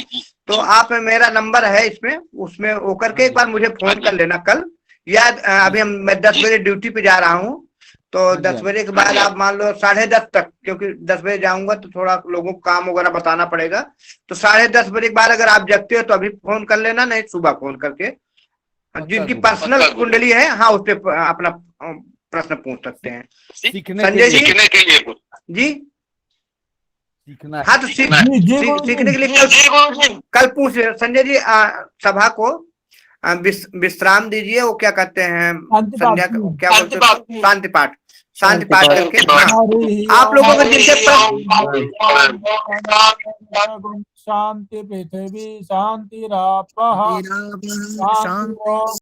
तो आप मेरा नंबर है इसमें, उसमें होकर के एक बार मुझे फोन कर लेना कल, या अभी मैं 10 बजे ड्यूटी पे जा रहा हूँ, तो 10 बजे के बाद आप मान लो 10:30 तक, क्योंकि 10 बजे जाऊंगा तो थोड़ा लोगों को काम वगैरह बताना पड़ेगा, तो 10:30 बजे के बाद अगर आप जगते हो तो अभी फोन कर लेना, नहीं सुबह फोन करके। जिनकी पर्सनल कुंडली है, हाँ, उस पर अपना प्रश्न पूछ सकते हैं। संजय जी, जी हाँ, तो सीखने के लिए कल पूछ संजय जी, सभा को विश्राम दीजिए, वो क्या कहते हैं संध्या, क्या बोलते हैं, शांति पाठ करके। हाँ, आप लोगों को जिनसे शांति पृथ्वी शांति